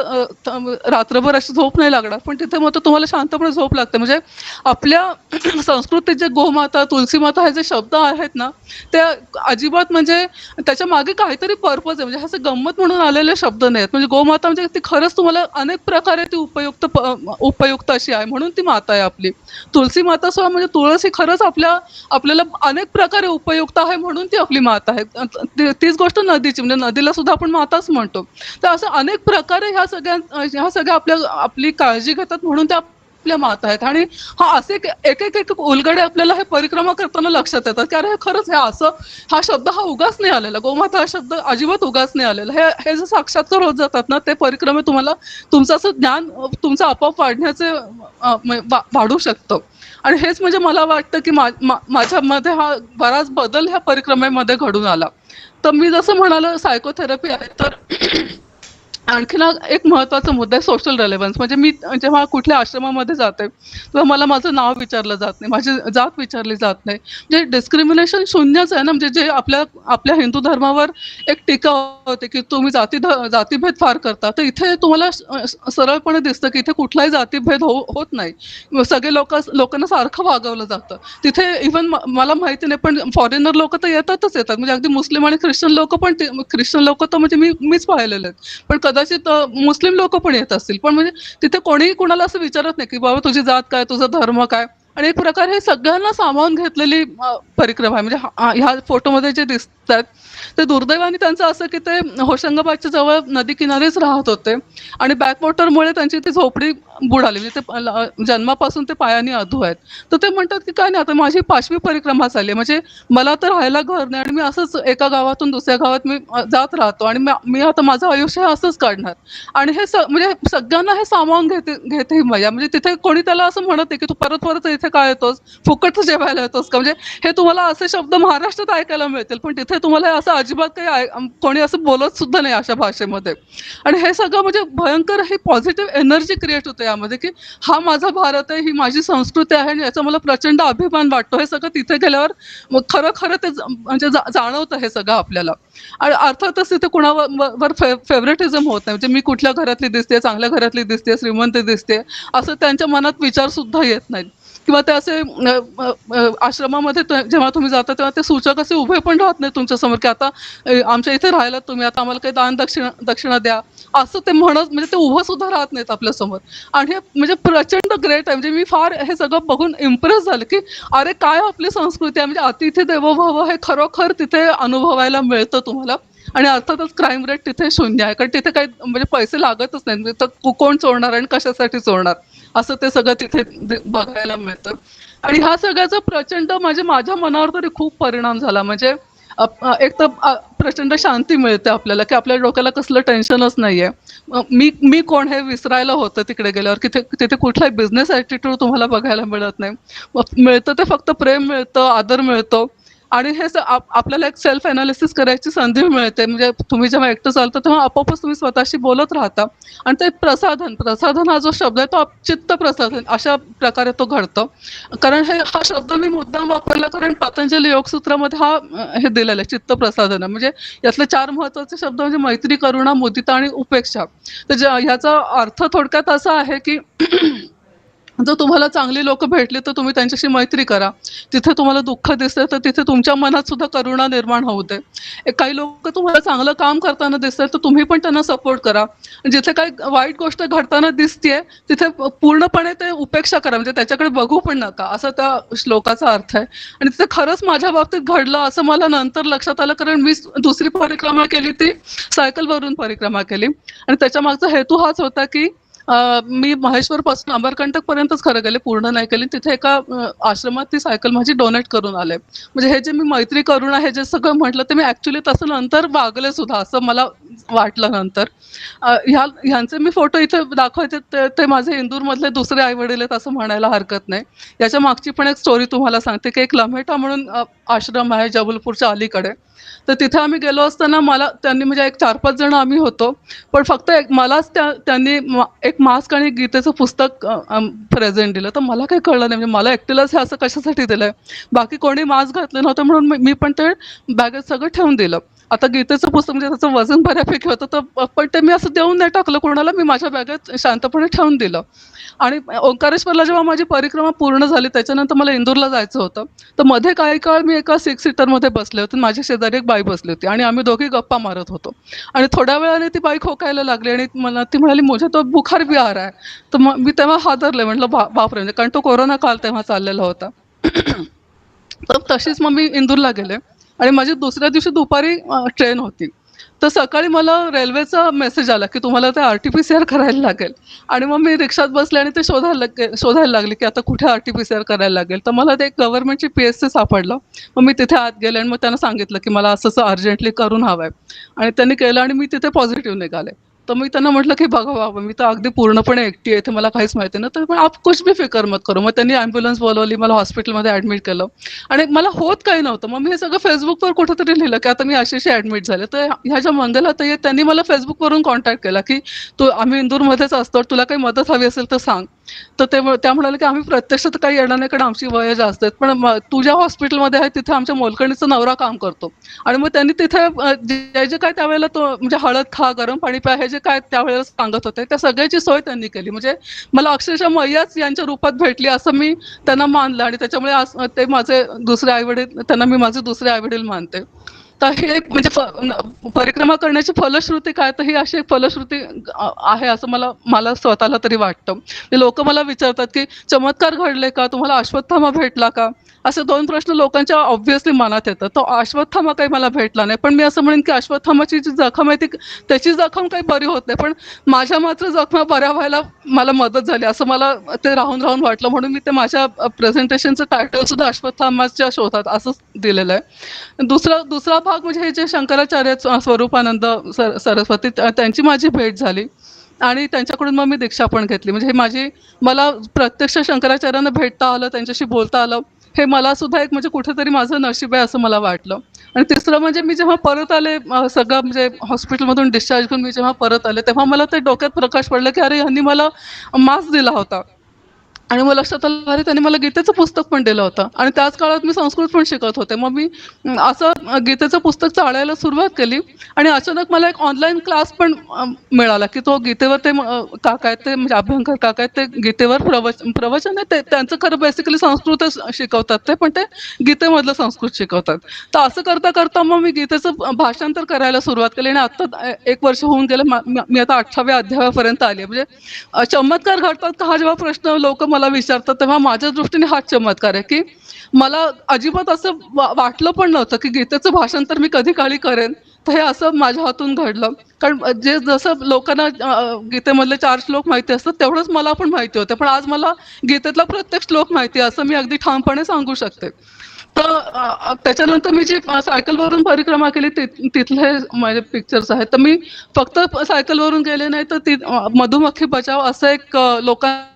रात्रभर अशी झोप नाही लागणार, पण तिथे मात्र तुम्हाला शांतपणे झोप लागते. म्हणजे आपल्या संस्कृतीत जे गोमाता, तुलसी माता हे जे शब्द आहेत ना, ते अजिबात म्हणजे त्याच्या मागे काहीतरी पर्पज आहे, म्हणजे असं गंमत म्हणून आलेले शब्द नाहीत. म्हणजे गोमाता म्हणजे ती खरंच तुम्हाला अनेक प्रकारे ती उपयुक्त अशी आहे, म्हणून ती माता आहे आपली. तुलसी माता सुद्धा म्हणजे तुळस ही खरंच आपल्याला अनेक प्रकारे उपयुक्त आहे, म्हणून ती आपली माता आहे. तीच गोष्ट नदीची, म्हणजे नदीला सुद्धा आपण माताच म्हणतो. तर असं अनेक प्रकारे ह्या सगळ्या आपली काळजी घेतात, म्हणून त्या आपल्या माता आहेत. आणि असे एक उलगडे आपल्याला हे परिक्रमा करताना लक्षात येतात की अरे हे खरंच हा शब्द उगाच नाही आलेला, गोमाता हा शब्द अजिबात उगाच नाही आलेला. हे जे साक्षात्कार होत जातात ना, ते परिक्रमे तुम्हाला तुमचं असं ज्ञान तुमचं आपोआप वाढू शकतं. आणि हेच म्हणजे मला वाटतं की माझ्यामध्ये हा बराच बदल ह्या परिक्रमेमध्ये घडून आला. तर मी जसं म्हणालो सायकोथेरपी आहे, तर आणखीन एक महत्त्वाचा मुद्दा आहे सोशल रेलेव्हन्स. म्हणजे मी जेव्हा कुठल्या आश्रमामध्ये जाते तेव्हा मला माझं नाव विचारलं जात नाही, माझी जात विचारली जात नाही. म्हणजे डिस्क्रिमिनेशन शून्यच आहे ना. म्हणजे जे आपल्या हिंदू धर्मावर एक टीका होते की तुम्ही जातीभेद फार करता, तर इथे तुम्हाला सरळपणे दिसतं की इथे कुठलाही जातीभेद होत नाही. सगळे लोकांना सारखं वागवलं जातं तिथे. इव्हन मला माहिती नाही, पण फॉरेनर लोक तर येतात. म्हणजे अगदी मुस्लिम आणि ख्रिश्चन लोक तर म्हणजे मीच पाहिलेले आहेत, पण कदाचित मुस्लिम लोक पण येत असतील. पण म्हणजे तिथे कोणीही कुणाला असं विचारत नाही की बाबा तुझी जात काय, तुझा धर्म काय. आणि एक प्रकारे हे सगळ्यांना सामावून घेतलेली परिक्रमा आहे. म्हणजे ह्या फोटोमध्ये जे दिसतात ते दुर्दैवाने त्यांचं असं की ते होशंगाबादच्या जवळ नदी किनारीच राहत होते आणि बॅकवॉटरमुळे त्यांची ती झोपडी बुडाली. म्हणजे ते जन्मापासून ते पायाने अधू आहेत. तर ते म्हणतात की काय नाही, आता माझी 5वी परिक्रमा झाली, म्हणजे मला तर राहायला घर नाही आणि मी असंच एका गावातून दुसऱ्या गावात मी जात राहतो आणि मी आता माझं आयुष्य असंच काढणार. आणि हे म्हणजे सगळ्यांना हे सामावून घेते ही मजा. म्हणजे तिथे कोणी त्याला असं म्हणत नाही की तू परत इथे काय येतोस, फुकट जेवायला येतोस का. म्हणजे हे तुम्हाला असे शब्द महाराष्ट्रात ऐकायला मिळतील, पण तिथे तुम्हाला असं अजिबात काही कोणी असं बोलत सुद्धा नाही अशा भाषेमध्ये. आणि हे सगळं म्हणजे भयंकर ही पॉझिटिव्ह एनर्जी क्रिएट होते यामध्ये की हा माझा भारत आहे, ही माझी संस्कृती आहे आणि याचा मला प्रचंड अभिमान वाटतो. हे सगळं तिथे गेल्यावर मग खरं ते म्हणजे जाणवतं हे सगळं आपल्याला. आणि अर्थातच तिथे कुणावर फेवरेटिझम होत नाही. म्हणजे मी कुठल्या घरातली दिसते, चांगल्या घरातली दिसते, श्रीमंत दिसते, असं त्यांच्या मनात विचार सुद्धा येत नाहीत. किंवा ते असे आश्रमामध्ये जेव्हा तुम्ही जाता तेव्हा ते सूचक असे उभे पण राहत नाही तुमच्यासमोर की आता आमच्या इथे राहायला तुम्ही, आता आम्हाला काही दान दक्षिणा द्या, असं ते म्हणत म्हणजे ते उभं सुद्धा राहत नाहीत आपल्यासमोर. आणि हे म्हणजे प्रचंड ग्रेट आहे. म्हणजे मी फार हे सगळं बघून इम्प्रेस झाले, की अरे काय आपली संस्कृती आहे. म्हणजे अतिथी देवो भव हे खरोखर तिथे अनुभवायला मिळतं तुम्हाला. आणि अर्थातच क्राईम रेट तिथे शून्य आहे. कारण तिथे काही म्हणजे पैसे लागतच नाहीत. म्हणजे तर कोण चोरणार आणि कशासाठी चोरणार? असं ते सगळं तिथे बघायला मिळतं. आणि ह्या सगळ्याचा प्रचंड म्हणजे माझ्या मनावर तरी खूप परिणाम झाला. म्हणजे एक तर प्रचंड शांती मिळते आपल्याला, की आपल्या डोक्याला कसलं टेन्शनच नाहीये. मी मी कोण हे विसरायला होतं तिकडे गेल्यावर. तिथे कुठलाही बिझनेस ॲटिट्यूड तुम्हाला बघायला मिळत नाही. मिळतं ते फक्त प्रेम मिळतं, आदर मिळतो. आणि हे आपल्याला एक सेल्फ एनालिसिस करायची संधी मिळते. म्हणजे तुम्ही जेव्हा एकटं चालता तेव्हा आपोआपच तुम्ही स्वतःशी बोलत राहता. आणि ते प्रसाधन हा जो शब्द आहे तो चित्त प्रसाधन अशा प्रकारे तो घडतो. कारण हा शब्द मी मुद्दाम वापरला कारण पतंजली योगसूत्रामध्ये हे दिलेलं आहे चित्त प्रसाधन. म्हणजे यातले 4 महत्वाचे शब्द म्हणजे मैत्री, करुणा, मुदिता आणि उपेक्षा. तर ह्याचा अर्थ थोडक्यात असा आहे की जर तुम्हाला चांगली लोक भेटली तर तुम्ही त्यांच्याशी मैत्री करा. तिथे तुम्हाला दुःख दिसतंय तर तिथे तुमच्या मनात सुद्धा करुणा निर्माण होऊ दे. काही लोक तुम्हाला चांगलं काम करताना दिसतात तर तुम्ही पण त्यांना सपोर्ट करा. जिथे काही वाईट गोष्ट घडताना दिसतेय तिथे पूर्णपणे ते उपेक्षा करा. म्हणजे त्याच्याकडे बघू पण नका, असं त्या श्लोकाचा अर्थ आहे. आणि तिथे खरंच माझ्या बाबतीत घडलं असं मला नंतर लक्षात आलं. कारण मी दुसरी परिक्रमा केली ती सायकलवरून परिक्रमा केली. आणि त्याच्या मागचा हेतू हाच होता की मी महेश्वर पासून अमरकंटक पर्यंतच खरं गेले, पूर्ण नाही केली. तिथे एका आश्रमात ती सायकल माझी डोनेट करून आले. म्हणजे हे जे मी मैत्री करुणा हे जे सगळं म्हटलं ते मी ऍक्च्युली तसं नंतर वागले सुद्धा असं मला वाटलं नंतर. ह्यांचे मी फोटो इथे दाखवते ते माझे इंदूर मधले दुसरे आई वडील आहेत असं म्हणायला हरकत नाही. याच्या मागची पण एक स्टोरी तुम्हाला सांगते की एक लम्हेटा म्हणून आश्रम आहे जबलपूरच्या अलीकडे. तर तिथे आम्ही गेलो असताना मला त्यांनी म्हणजे एक 4-5 जण आम्ही होतो. पण फक्त मलाच त्यांनी एक मास्क आणि गीतेचं पुस्तक प्रेझेंट दिलं. तर मला काही कळलं नाही. म्हणजे मला एकटीलाच हे असं कशासाठी दिलंय. बाकी कोणी मास्क घातलं नव्हतं म्हणून मी पण ते बॅगेत सगळं ठेवून दिलं. आता गीतेचं पुस्तक म्हणजे त्याचं वजन बऱ्यापैकी होतं तर पण ते मी असं देऊन नाही टाकलं कोणाला. मी माझ्या बॅगेत शांतपणे ठेवून दिलं. आणि ओंकारेश्वरला जेव्हा माझी परिक्रमा पूर्ण झाली त्याच्यानंतर मला इंदूरला जायचं होतं. तर मध्ये काही काळ मी एका 6 सीटरमध्ये बसले होते. माझ्या शेजारी एक बाई बसली होती आणि आम्ही दोघी गप्पा मारत होतो. आणि थोड्या वेळाने ती बाई खोकायला लागली आणि ती म्हणाली मुझे तो बुखार भी आ रहा है. तर मग मी तेव्हा हादरले. म्हटलं बापरे. म्हणजे कारण तो कोरोना काळ तेव्हा चाललेला होता. तर तशीच मग मी इंदूरला गेले आणि माझी दुसऱ्या दिवशी दुपारी ट्रेन होती. तर सकाळी मला रेल्वेचा मेसेज आला की तुम्हाला ते RT-PCR करायला लागेल. आणि मग मी रिक्षात बसले आणि ते शोधायला लागले की आता कुठे RT-PCR करायला लागेल. तर मला ते गव्हर्नमेंटची PSC सापडलं. मग मी तिथे आत गेले आणि मग त्यांना सांगितलं की मला असं अर्जंटली करून हवंय. आणि त्यांनी केलं आणि मी तिथे पॉझिटिव्ह निघाले. तर मी त्यांना म्हटलं की बघा बाबा मी तर अगदी पूर्णपणे एकटी आहे, इथे मला काहीच माहिती नाही. तर पण आप कुछ भी फिकर मत करो. मग त्यांनी ॲम्ब्युलन्स बोलवली, मला हॉस्पिटलमध्ये ॲडमिट केलं. आणि मला होत काही नव्हतं. मग मी हे सगळं फेसबुकवर कुठेतरी लिहिलं की आता मी अशी ॲडमिट झाले. तर ह्या ज्या मंगला ताई आहेत त्यांनी मला फेसबुकवरून कॉन्टॅक्ट केला की आम्ही इंदूरमध्येच असतो, तुला काही मदत हवी असेल तर सांग. तर त्या म्हणाले की आम्ही प्रत्यक्ष तर काही येणार नाही कारण आमची वय जास्त आहेत. पण तू ज्या हॉस्पिटलमध्ये आहे तिथे आमच्या मोलकणीचा नवरा काम करतो. आणि मग त्यांनी तिथे जे काय त्यावेळेला तो म्हणजे हळद खा, गरम पाणी प्या हे जे काय त्यावेळेला सांगत होते त्या सगळ्याची सोय त्यांनी केली. म्हणजे मला अक्षरशः मैयाच यांच्या रूपात भेटली असं मी त्यांना मानलं. आणि त्याच्यामुळे ते माझे दुसरे आईवडील, त्यांना मी माझे दुसरे आईवडील मानते. तर हे एक म्हणजे परिक्रमा करण्याची फलश्रुती काय, तर ही अशी एक फलश्रुती आहे असं मला स्वतःला तरी वाटतं. लोक मला विचारतात की चमत्कार घडले का, तुम्हाला अश्वत्थामा भेटला का, असे 2 प्रश्न लोकांच्या ऑब्व्हियसली मनात येतात. तो अश्वत्थामा काही मला भेटला नाही. पण मी असं म्हणेन की अश्वत्थामाची जी जखम आहे त्याची जखम काही बरी होत नाही. पण माझ्या मात्र जखमा बऱ्या व्हायला मला मदत झाली असं मला ते राहून वाटलं. म्हणून मी ते माझ्या प्रेझेंटेशनचं टायटल सुद्धा अश्वत्थामाच्या शोधात असंच दिलेलं आहे. दुसरा भाग म्हणजे हे जे शंकराचार्य स्वरूपानंद सरस्वती त्यांची माझी भेट झाली. आणि त्यांच्याकडून मग मी दीक्षा पण घेतली. म्हणजे मला प्रत्यक्ष शंकराचार्यांना भेटता आलं, त्यांच्याशी बोलता आलं. हे मला सुद्धा एक म्हणजे कुठेतरी माझं नशीब आहे असं मला वाटलं. आणि तिसरं म्हणजे मी जेव्हा परत आले सगळं म्हणजे हॉस्पिटलमधून डिस्चार्ज घेऊन मी जेव्हा परत आले तेव्हा मला ते डोक्यात प्रकाश पडला की अरे ह्यांनी मला मास्क दिला होता. आणि मग लक्षात आलं अरे त्यांनी मला गीतेचं पुस्तक पण दिलं होतं आणि त्याच काळात मी संस्कृत पण शिकत होते. मग मी असं गीतेचं पुस्तक चाळायला सुरुवात केली आणि अचानक मला एक ऑनलाईन क्लास पण मिळाला की तो गीतेवर ते काका आहेत ते म्हणजे अभ्यंकर काका आहेत ते गीतेवर प्रवचन आहे ते त्यांचं खरं बेसिकली संस्कृतच शिकवतात ते पण ते गीतेमधलं संस्कृत शिकवतात. तर असं करता करता मग मी गीतेचं भाषांतर करायला सुरुवात केली आणि आता 1 वर्ष होऊन गेलं मी आता 8व्या अध्यायापर्यंत आली. म्हणजे चमत्कार घडतात का हा जेव्हा प्रश्न लोक मला विचारतात तेव्हा माझ्या दृष्टीने हाच चमत्कार आहे की मला अजिबात असं वाटलं पण नव्हतं की गीतेचं भाषांतर मी कधी काळी करेन. तर हे असं माझ्या हातून घडलं. कारण जे जसं लोकांना गीतेमधले 4 श्लोक माहिती असतात तेवढंच मला पण माहिती होतं. पण आज मला गीतेतला प्रत्येक श्लोक माहिती आहे असं मी अगदी ठामपणे सांगू शकते. तर त्याच्यानंतर मी जी सायकलवरून परिक्रमा केली तिथले माझे पिक्चर्स आहेत. तर मी फक्त सायकलवरून गेले नाही तर मधुमक्खी बचाव असं एक लोकांना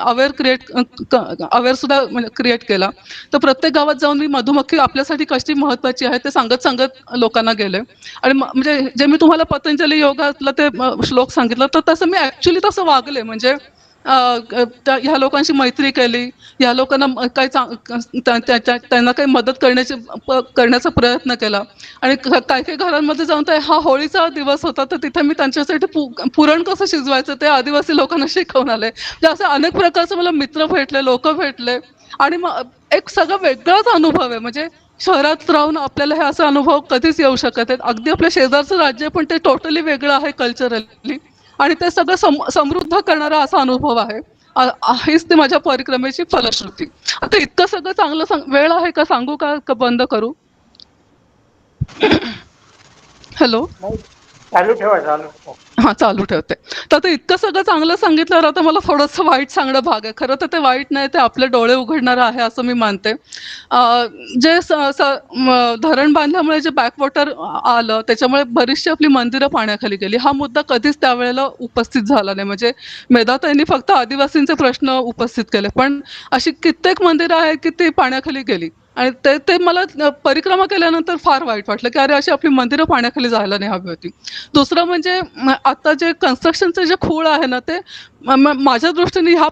अवेअर सुद्धा म्हणजे क्रिएट केला. तर प्रत्येक गावात जाऊन मी मधुमक्खी आपल्यासाठी कशी महत्वाची आहे ते सांगत सांगत लोकांना गेले. आणि म्हणजे जे मी तुम्हाला पतंजली योगातलं ते श्लोक सांगितलं तर तसं मी ऍक्च्युली तसं वागले. म्हणजे ह्या लोकांशी मैत्री केली, ह्या लोकांना काही त्यांना काही मदत करण्याचा प्रयत्न केला. आणि काही काही घरांमध्ये जाऊन तर हा होळीचा दिवस होता तर तिथे मी त्यांच्यासाठी पुरण कसं शिजवायचं ते आदिवासी लोकांना शिकवून आले. म्हणजे असे अनेक प्रकारचे मला मित्र भेटले, लोक भेटले आणि मग एक सगळं वेगळाच अनुभव आहे. म्हणजे शहरात राहून आपल्याला हे असा अनुभव कधीच येऊ शकत आहेत. अगदी आपल्या शेजारचं राज्य पण ते टोटली वेगळं आहे कल्चरली आणि ते सगळं समृद्ध करणारा असा अनुभव आहे. हेच ते माझ्या परिक्रमेची फलश्रुती. आता इतकं सगळं चांगलं वेळ आहे का सांगू का बंद करू? हॅलो, चालू ठेवा चालू. हा चालू ठेवते. तर आता इतकं सगळं चांगलं सांगितल्यावर आता मला थोडंसं वाईट सांगणं भाग आहे. खरं तर ते वाईट नाही ते आपले डोळे उघडणारं आहे असं मी मानते. जे धरण बांधल्यामुळे जे बॅकवॉटर आलं त्याच्यामुळे बरीचशी आपली मंदिरं पाण्याखाली गेली. हा मुद्दा कधीच त्यावेळेला उपस्थित झाला नाही. म्हणजे मेधाताईंनी फक्त आदिवासींचे प्रश्न उपस्थित केले पण अशी कित्येक मंदिरं आहेत की ती पाण्याखाली गेली. आणि ते मला परिक्रमा केल्यानंतर फार वाईट वाटलं की अरे अशी आपली मंदिरं पाण्याखाली जायला नाही हवी होती. दुसरं म्हणजे आता जे कन्स्ट्रक्शनचं जे खूळ आहे ना ते माझ्या दृष्टीने ह्या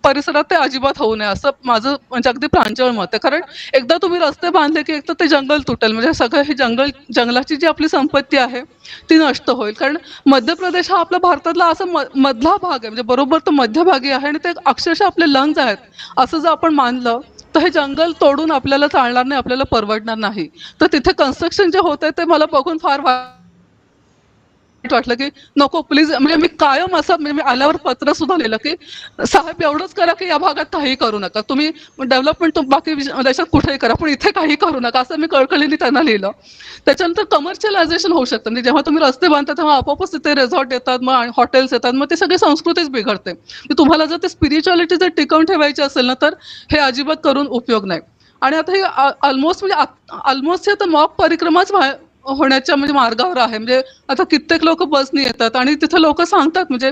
परिसरात ते अजिबात होऊ नये असं माझं म्हणजे अगदी प्रांजळ मत आहे. कारण एकदा तुम्ही रस्ते बांधले की एक तर ते जंगल तुटेल. म्हणजे सगळं हे जंगलाची जी आपली संपत्ती आहे ती नष्ट होईल. कारण मध्य प्रदेश हा आपला भारतातला असा मधला भाग आहे. म्हणजे बरोबर तो मध्यभागी आहे आणि ते अक्षरशः आपले लंग्स आहेत असं जर आपण मानलं तर हे जंगल तोडून आपल्याला चालणार नाही, आपल्याला परवडणार नाही. तर तिथे कन्स्ट्रक्शन जे होत आहे ते मला बघून फार वाटलं की नको प्लीज. म्हणजे मी कायम असं म्हणजे मी आल्यावर पत्र सुद्धा लिहिलं की साहेब एवढंच करा की या भागात काही करू नका. तुम्ही डेव्हलपमेंट बाकी देशात कुठेही करा पण इथे काही करू नका असं मी कळकळीने त्यांना लिहिलं. त्याच्यानंतर कमर्शियलायझेशन होऊ शकतं. म्हणजे जेव्हा तुम्ही रस्ते बांधता तेव्हा आपोआपच तिथे रिसॉर्ट येतात मग हॉटेल्स येतात मग ते सगळी संस्कृतीच बिघडते. तुम्हाला जर ते स्पिरिच्युअलिटी जर टिकवून ठेवायची असेल ना तर हे अजिबात करून उपयोग नाही. आणि आता हे ऑलमोस्ट म्हणजे ऑलमोस्ट हे तर मॉक परिक्रमाच होण्याच्या म्हणजे मार्गावर आहे. म्हणजे आता कित्येक लोक बसनी येतात आणि तिथे लोक सांगतात म्हणजे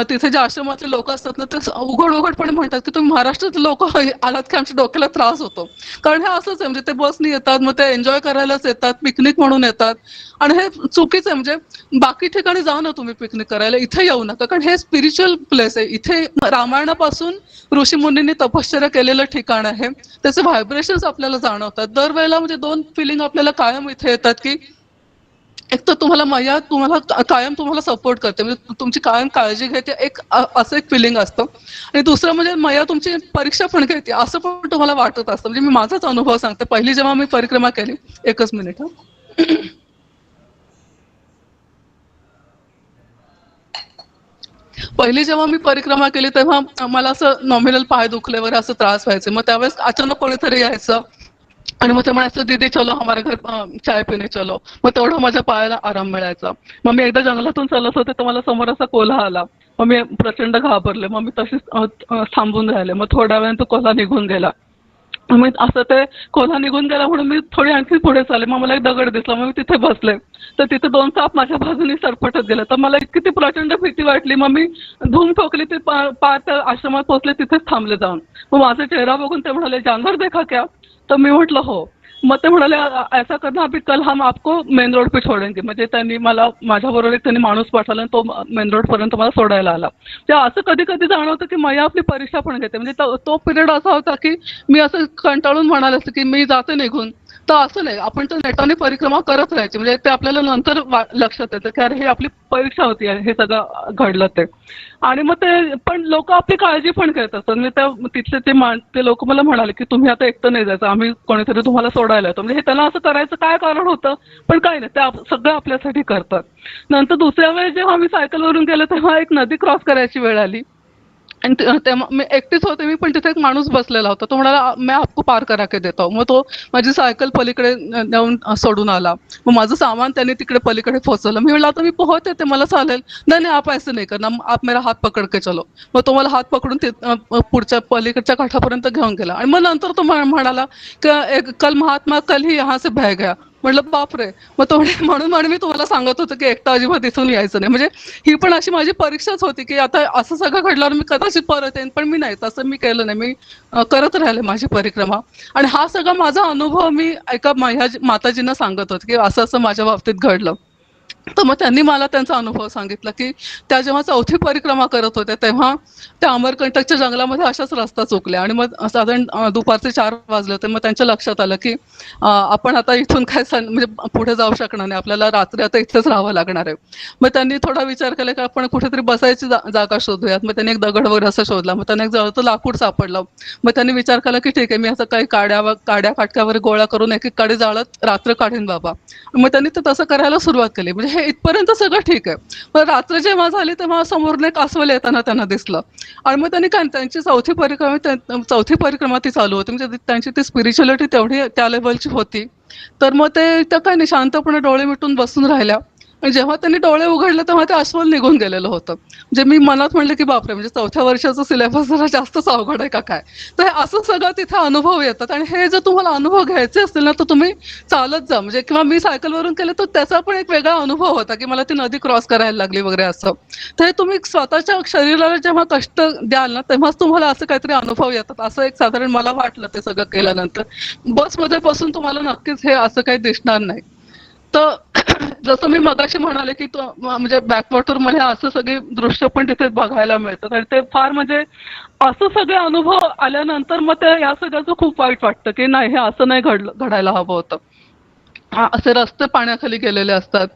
तिथे जे आश्रमातले लोक असतात ना ते उघडपणे म्हणतात की तुम्ही महाराष्ट्रात लोक आलात की आमच्या डोक्याला त्रास होतो. कारण हे असंच आहे म्हणजे ते बसनी येतात मग ते एन्जॉय करायलाच येतात, पिकनिक म्हणून येतात आणि हे चुकीचं आहे. म्हणजे बाकी ठिकाणी जाऊ ना तुम्ही पिकनिक करायला, इथे येऊ नका. कारण हे स्पिरिच्युअल प्लेस आहे. इथे रामायणापासून ऋषीमुनींनी तपश्चर्या केलेलं ठिकाण आहे. त्याचे व्हायब्रेशन्स आपल्याला जाणवतात. दरवेळेला म्हणजे 2 फिलिंग आपल्याला कायम इथे येतात की एक तर तुम्हाला मैया तुम्हाला कायम तुम्हाला सपोर्ट करते म्हणजे तुमची कायम काळजी घेते एक असं एक फिलिंग असतं. आणि दुसरं म्हणजे मैया तुमची परीक्षा पण घेते असं पण तुम्हाला वाटत असतं. म्हणजे मी माझाच अनुभव सांगते. पहिली जेव्हा मी परिक्रमा केली, एकच मिनिट पहिली जेव्हा मी परिक्रमा केली तेव्हा मला असं नॉमिनल पाय दुखले वगैरे असं त्रास व्हायचे. मग त्यावेळेस अचानक कोणीतरी यायचं आणि मग ते म्हणायचं दीदी चलो हमारे घर चाय पिणे चलो. मग तेवढं माझ्या पायाला आराम मिळायचा. मग मी एकदा जंगलातून चालत होते तर मला समोर असा कोल्हा आला. मग मी प्रचंड घाबरले. मग मी तशीच थांबून राहिले. मग थोड्या वेळाने तो कोल्हा निघून गेला. मी असं ते कोल्हा निघून गेला म्हणून मी थोडी आणखी पुढे चालले. मग मला एक दगड दिसला. मग मी तिथे बसले तर तिथे 2 साप माझ्या बाजूने सरपटत गेले. तर मला इतकी ती प्रचंड भीती वाटली. मग मी धूम ठोकली. ते पार त्या आश्रमात पोहोचले तिथेच थांबले जाऊन. मग माझा चेहरा बघून ते म्हणाले जानवर देखा क्या. तर मी म्हटलं हो. मग ते म्हणाले ऐसा करना अभी कल हम आपको मेन रोड पे छोडेंगे. म्हणजे त्यांनी मला माझ्याबरोबर एक त्यांनी माणूस पाठवला आणि तो मेन रोड पर्यंत मला सोडायला आला. ते असं कधी कधी जाणवतं की मैया आपली परीक्षा पण घेते. म्हणजे तो पिरियड असा होता की मी असं कंटाळून म्हणाले असते की मी जाते निघून. तर असं नाही, आपण तर नेटाने परिक्रमा करत राहायची. म्हणजे ते आपल्याला नंतर लक्षात येतं की अरे हे आपली परीक्षा होती, हे सगळं घडलं ते. आणि मग ते पण लोक आपली काळजी पण घेत असतात. म्हणजे तिथले ते लोक मला म्हणाले की तुम्ही आता एकटं नाही जायचं, आम्ही कोणीतरी तुम्हाला सोडायला येतो. म्हणजे हे त्यांना असं करायचं काय कारण होतं, पण काही नाही, ते सगळं आपल्यासाठी करतात. नंतर दुसऱ्या वेळेस जेव्हा मी सायकलवरून गेलो तेव्हा एक नदी क्रॉस करायची वेळ आली आणि तेव्हा मी एकटीच होते, मी पण तिथे एक माणूस बसलेला होता. तो म्हणाला मैं आपको पार करा के देता हूं. मग तो माझी सायकल पलीकडे नेऊन सोडून आला. मग माझं सामान त्यांनी तिकडे पलीकडे पोहोचवलं. मी म्हटलं आता मी पोहते, ते मला चालेल. नाही नाही, आप ऐसे नहीं करना, आप मेरा हात पकड के चलो. मग तो मला हात पकडून पुढच्या पलीकडच्या काठापर्यंत घेऊन गेला. आणि मग नंतर तो म्हणाला की कल महात्मा कल ही यहाँ से बह गया. म्हटलं बापरे. मग तो म्हणून मी तुम्हाला सांगत होतो की एकटा अजिबात इथून यायचं नाही. म्हणजे ही पण अशी माझी परीक्षाच होती की आता असं सगळं घडल्यावर मी कदाचित परत येईन, पण मी नाही, तसं मी केलं नाही. मी करत राहिले माझी परिक्रमा. आणि हा सगळा माझा अनुभव मी एका माझ्या माताजींना सांगत होते की असं असं माझ्या बाबतीत घडलं. तर मग त्यांनी मला त्यांचा अनुभव सांगितला की त्या जेव्हा चौथी परिक्रमा करत होत्या तेव्हा त्या अमरकंटकच्या जंगलामध्ये अशाच रस्ता चुकल्या. आणि मग साधारण दुपारचे 4 वाजले होते. मग त्यांच्या लक्षात आलं की आपण आता इथून काय म्हणजे पुढे जाऊ शकणार नाही, आपल्याला रात्री आता इथेच राहावं लागणार आहे. मग त्यांनी थोडा विचार केला की आपण कुठेतरी बसायची जागा शोधूयात. मग त्यांनी एक दगड वगैरे असं शोधला. मग त्यांना एक जळतं लाकूड सापडलं. मग त्यांनी विचार केला की ठीक आहे, मी असं काही काड्या काटक्यावर गोळा करून एकीकडे जाळत रात्र काढीन बाबा. मग त्यांनी ते तसं करायला सुरुवात केली. म्हणजे हे इथपर्यंत सगळं ठीक आहे. पण रात्र जेव्हा झाली तेव्हा समोरनं एक अस्वल येताना त्यांना दिसलं. आणि मग त्यांनी काय, त्यांची चौथी परिक्रमा ती चालू होती. म्हणजे त्यांची ती स्पिरिच्युअलिटी तेवढी त्या लेवलची होती. तर मग त्या काय नाही, शांतपणे डोळे मिटून बसून राहिल्या. आणि जेव्हा त्यांनी डोळे उघडले तेव्हा ते अस्वल निघून गेलेलं होतं. म्हणजे मी मनात म्हणले की बापरे, म्हणजे 4थ्या वर्षाचा सिलेबस जरा जास्तच अवघड आहे का काय. तर हे असं सगळं तिथे अनुभव येतात. आणि हे जर तुम्हाला अनुभव घ्यायचे असतील ना तर तुम्ही चालत जा. म्हणजे किंवा मी सायकलवरून केले तर त्याचा पण एक वेगळा अनुभव होता की मला ती नदी क्रॉस करायला लागली वगैरे असं. तर हे तुम्ही स्वतःच्या शरीराला जेव्हा कष्ट द्याल ना तेव्हाच तुम्हाला असं काहीतरी अनुभव येतात, असं एक साधारण मला वाटलं ते सगळं केल्यानंतर. बसमध्ये बसून तुम्हाला नक्कीच हे असं काही दिसणार नाही. तर जसं मी मगाशी म्हणाले की म्हणजे बॅकवॉटर मध्ये असं सगळे दृश्य पण तिथे बघायला मिळतात. आणि ते फार म्हणजे असं सगळे अनुभव आल्यानंतर मग ते या सगळ्याचं खूप वाईट वाटतं की नाही, हे असं नाही घडायला हवं होतं. असे रस्ते पाण्याखाली गेलेले असतात.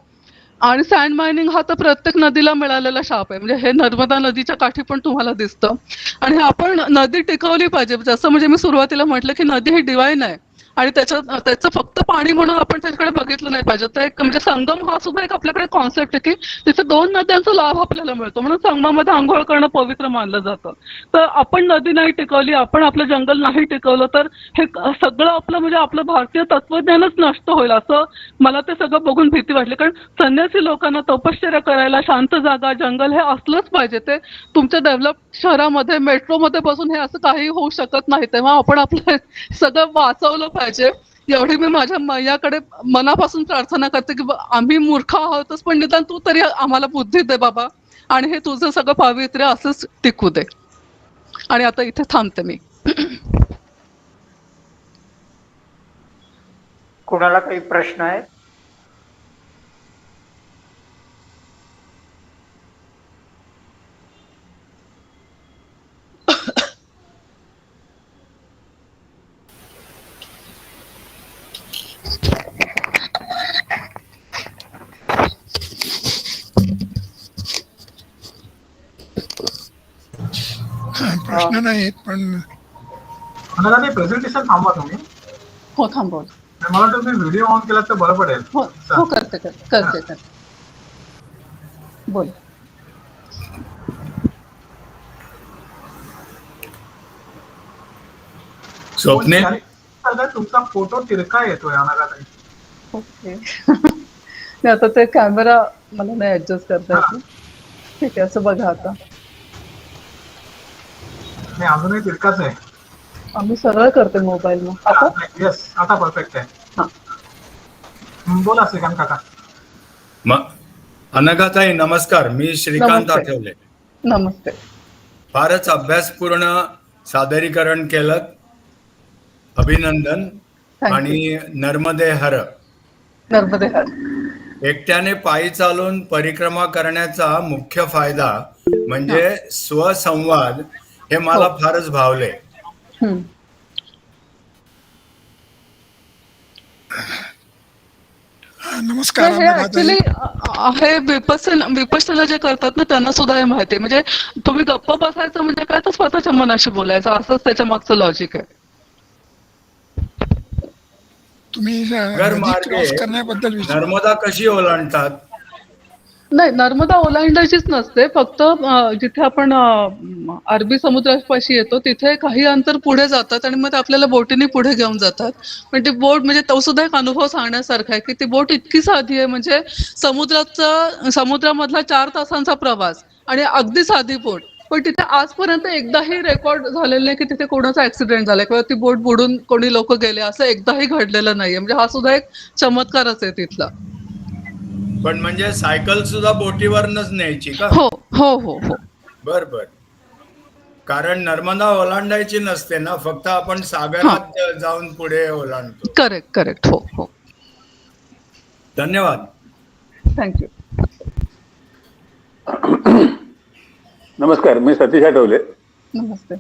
आणि सँड मायनिंग हा तर प्रत्येक नदीला मिळालेला शाप आहे. म्हणजे हे नर्मदा नदीच्या काठी पण तुम्हाला दिसतं. आणि आपण नदी टिकवली पाहिजे. जसं म्हणजे मी सुरुवातीला म्हटलं की नदी ही डिवाईन आहे आणि त्याचं फक्त पाणी म्हणून आपण त्याच्याकडे बघितलं नाही पाहिजे. तर एक म्हणजे संगम हा सुद्धा एक आपल्याकडे कॉन्सेप्ट आहे की तिथे 2 नद्यांचा लाभ आपल्याला मिळतो, म्हणून संगमामध्ये आंघोळ करणं पवित्र मानलं जातं. तर आपण नदी नाही टिकवली, आपण आपलं जंगल नाही टिकवलं तर हे सगळं आपलं म्हणजे आपलं भारतीय तत्वज्ञानच नष्ट होईल, असं मला ते सगळं बघून भीती वाटली. कारण संन्यासी लोकांना तपश्चर्या करायला शांत जागा, जंगल हे असलंच पाहिजे. ते तुमच्या डेव्हलप शहरामध्ये मेट्रोमध्ये बसून हे असं काही होऊ शकत नाही. तेव्हा आपण आपलं सगळं वाचवलं पाहिजे. एवढी मी माझ्या मैयाकडे मनापासून प्रार्थना करते की आम्ही मूर्ख आहोतच, पण निदान तू तरी आम्हाला बुद्धी दे बाबा, आणि हे तुझं सगळं पावित्र्य असंच टिकू दे. आणि आता इथे थांबते मी. कुणाला काही प्रश्न आहे? प्रश्न नाहीत पण मला नाही, प्रेझेंटेशन थांबवा तुम्ही. हो थांबवलं. मला वाटतं तुम्ही व्हिडिओ ऑन केला तर बरं पडेल. हो करते. बोल. स्वप्नील, तुमचा फोटो तिरका येतोय अनाघाताई. ओके. आता ते कॅमेरा मला नाही ऍडजस्ट करता येत. ठीक आहे, असं बघा आता. नाही, अजूनही तिरकाच आहे. आम्ही सरळ करते मोबाईल मग आता. येस, आता परफेक्ट आहे. हा. बोला श्रीकांत काका. अनघाताई नमस्कार, मी श्रीकांत नमस्ते. आठवले. नमस्ते. फारच अभ्यासपूर्ण सादरीकरण केलं, अभिनंदन. आणि नर्मदे हर. नर्मदे हर. एकट्याने पायी चालून परिक्रमा करण्याचा मुख्य फायदा म्हणजे स्वसंवाद, हे मला फारच भावले. नमस्कार. हे ऍक्च्युली हे विपश्यना जे करतात ना त्यांना सुद्धा हे माहिती आहे. म्हणजे तुम्ही गप्प बसायचं म्हणजे काय, तर स्वतःच्या मनाशी बोलायचं, असंच त्याच्या मागचं लॉजिक आहे. तुम्ही घर नदी मार्गे क्रॉस करण्याबद्दल नर्मदा कशी ओलांडतात? नाही, नर्मदा ओलांडायचीच नसते. फक्त जिथे आपण अरबी समुद्रापाशी येतो तिथे काही अंतर पुढे जातात आणि मग आपल्याला बोटीने पुढे घेऊन जातात. पण ती बोट म्हणजे तो सुद्धा एक अनुभव सांगण्यासारखा आहे की ती बोट इतकी साधी आहे. म्हणजे समुद्रामधला 4 तासांचा प्रवास आणि अगदी साधी बोट. पण तिथे आजपर्यंत एकदाही रेकॉर्ड झालेलं नाही की तिथे कोणाचा ऍक्सिडेंट झाला किंवा ती बोट बुडून कोणी लोक गेले, असं एकदाही घडलेलं नाहीये. म्हणजे हा सुद्धा एक चमत्कारच आहे तिथला. पण म्हणजे सायकल सुद्धा बोटीवरनच न्यायची का? हो हो हो हो. बर बर. कारण नर्मदा ओलांडायची नसते ना, फक्त आपण सागरात जाऊन पुढे ओलांडतो. Correct correct. हो हो. धन्यवाद. थँक्यू. नमस्कार, मी सतीश आठवले. नमस्ते.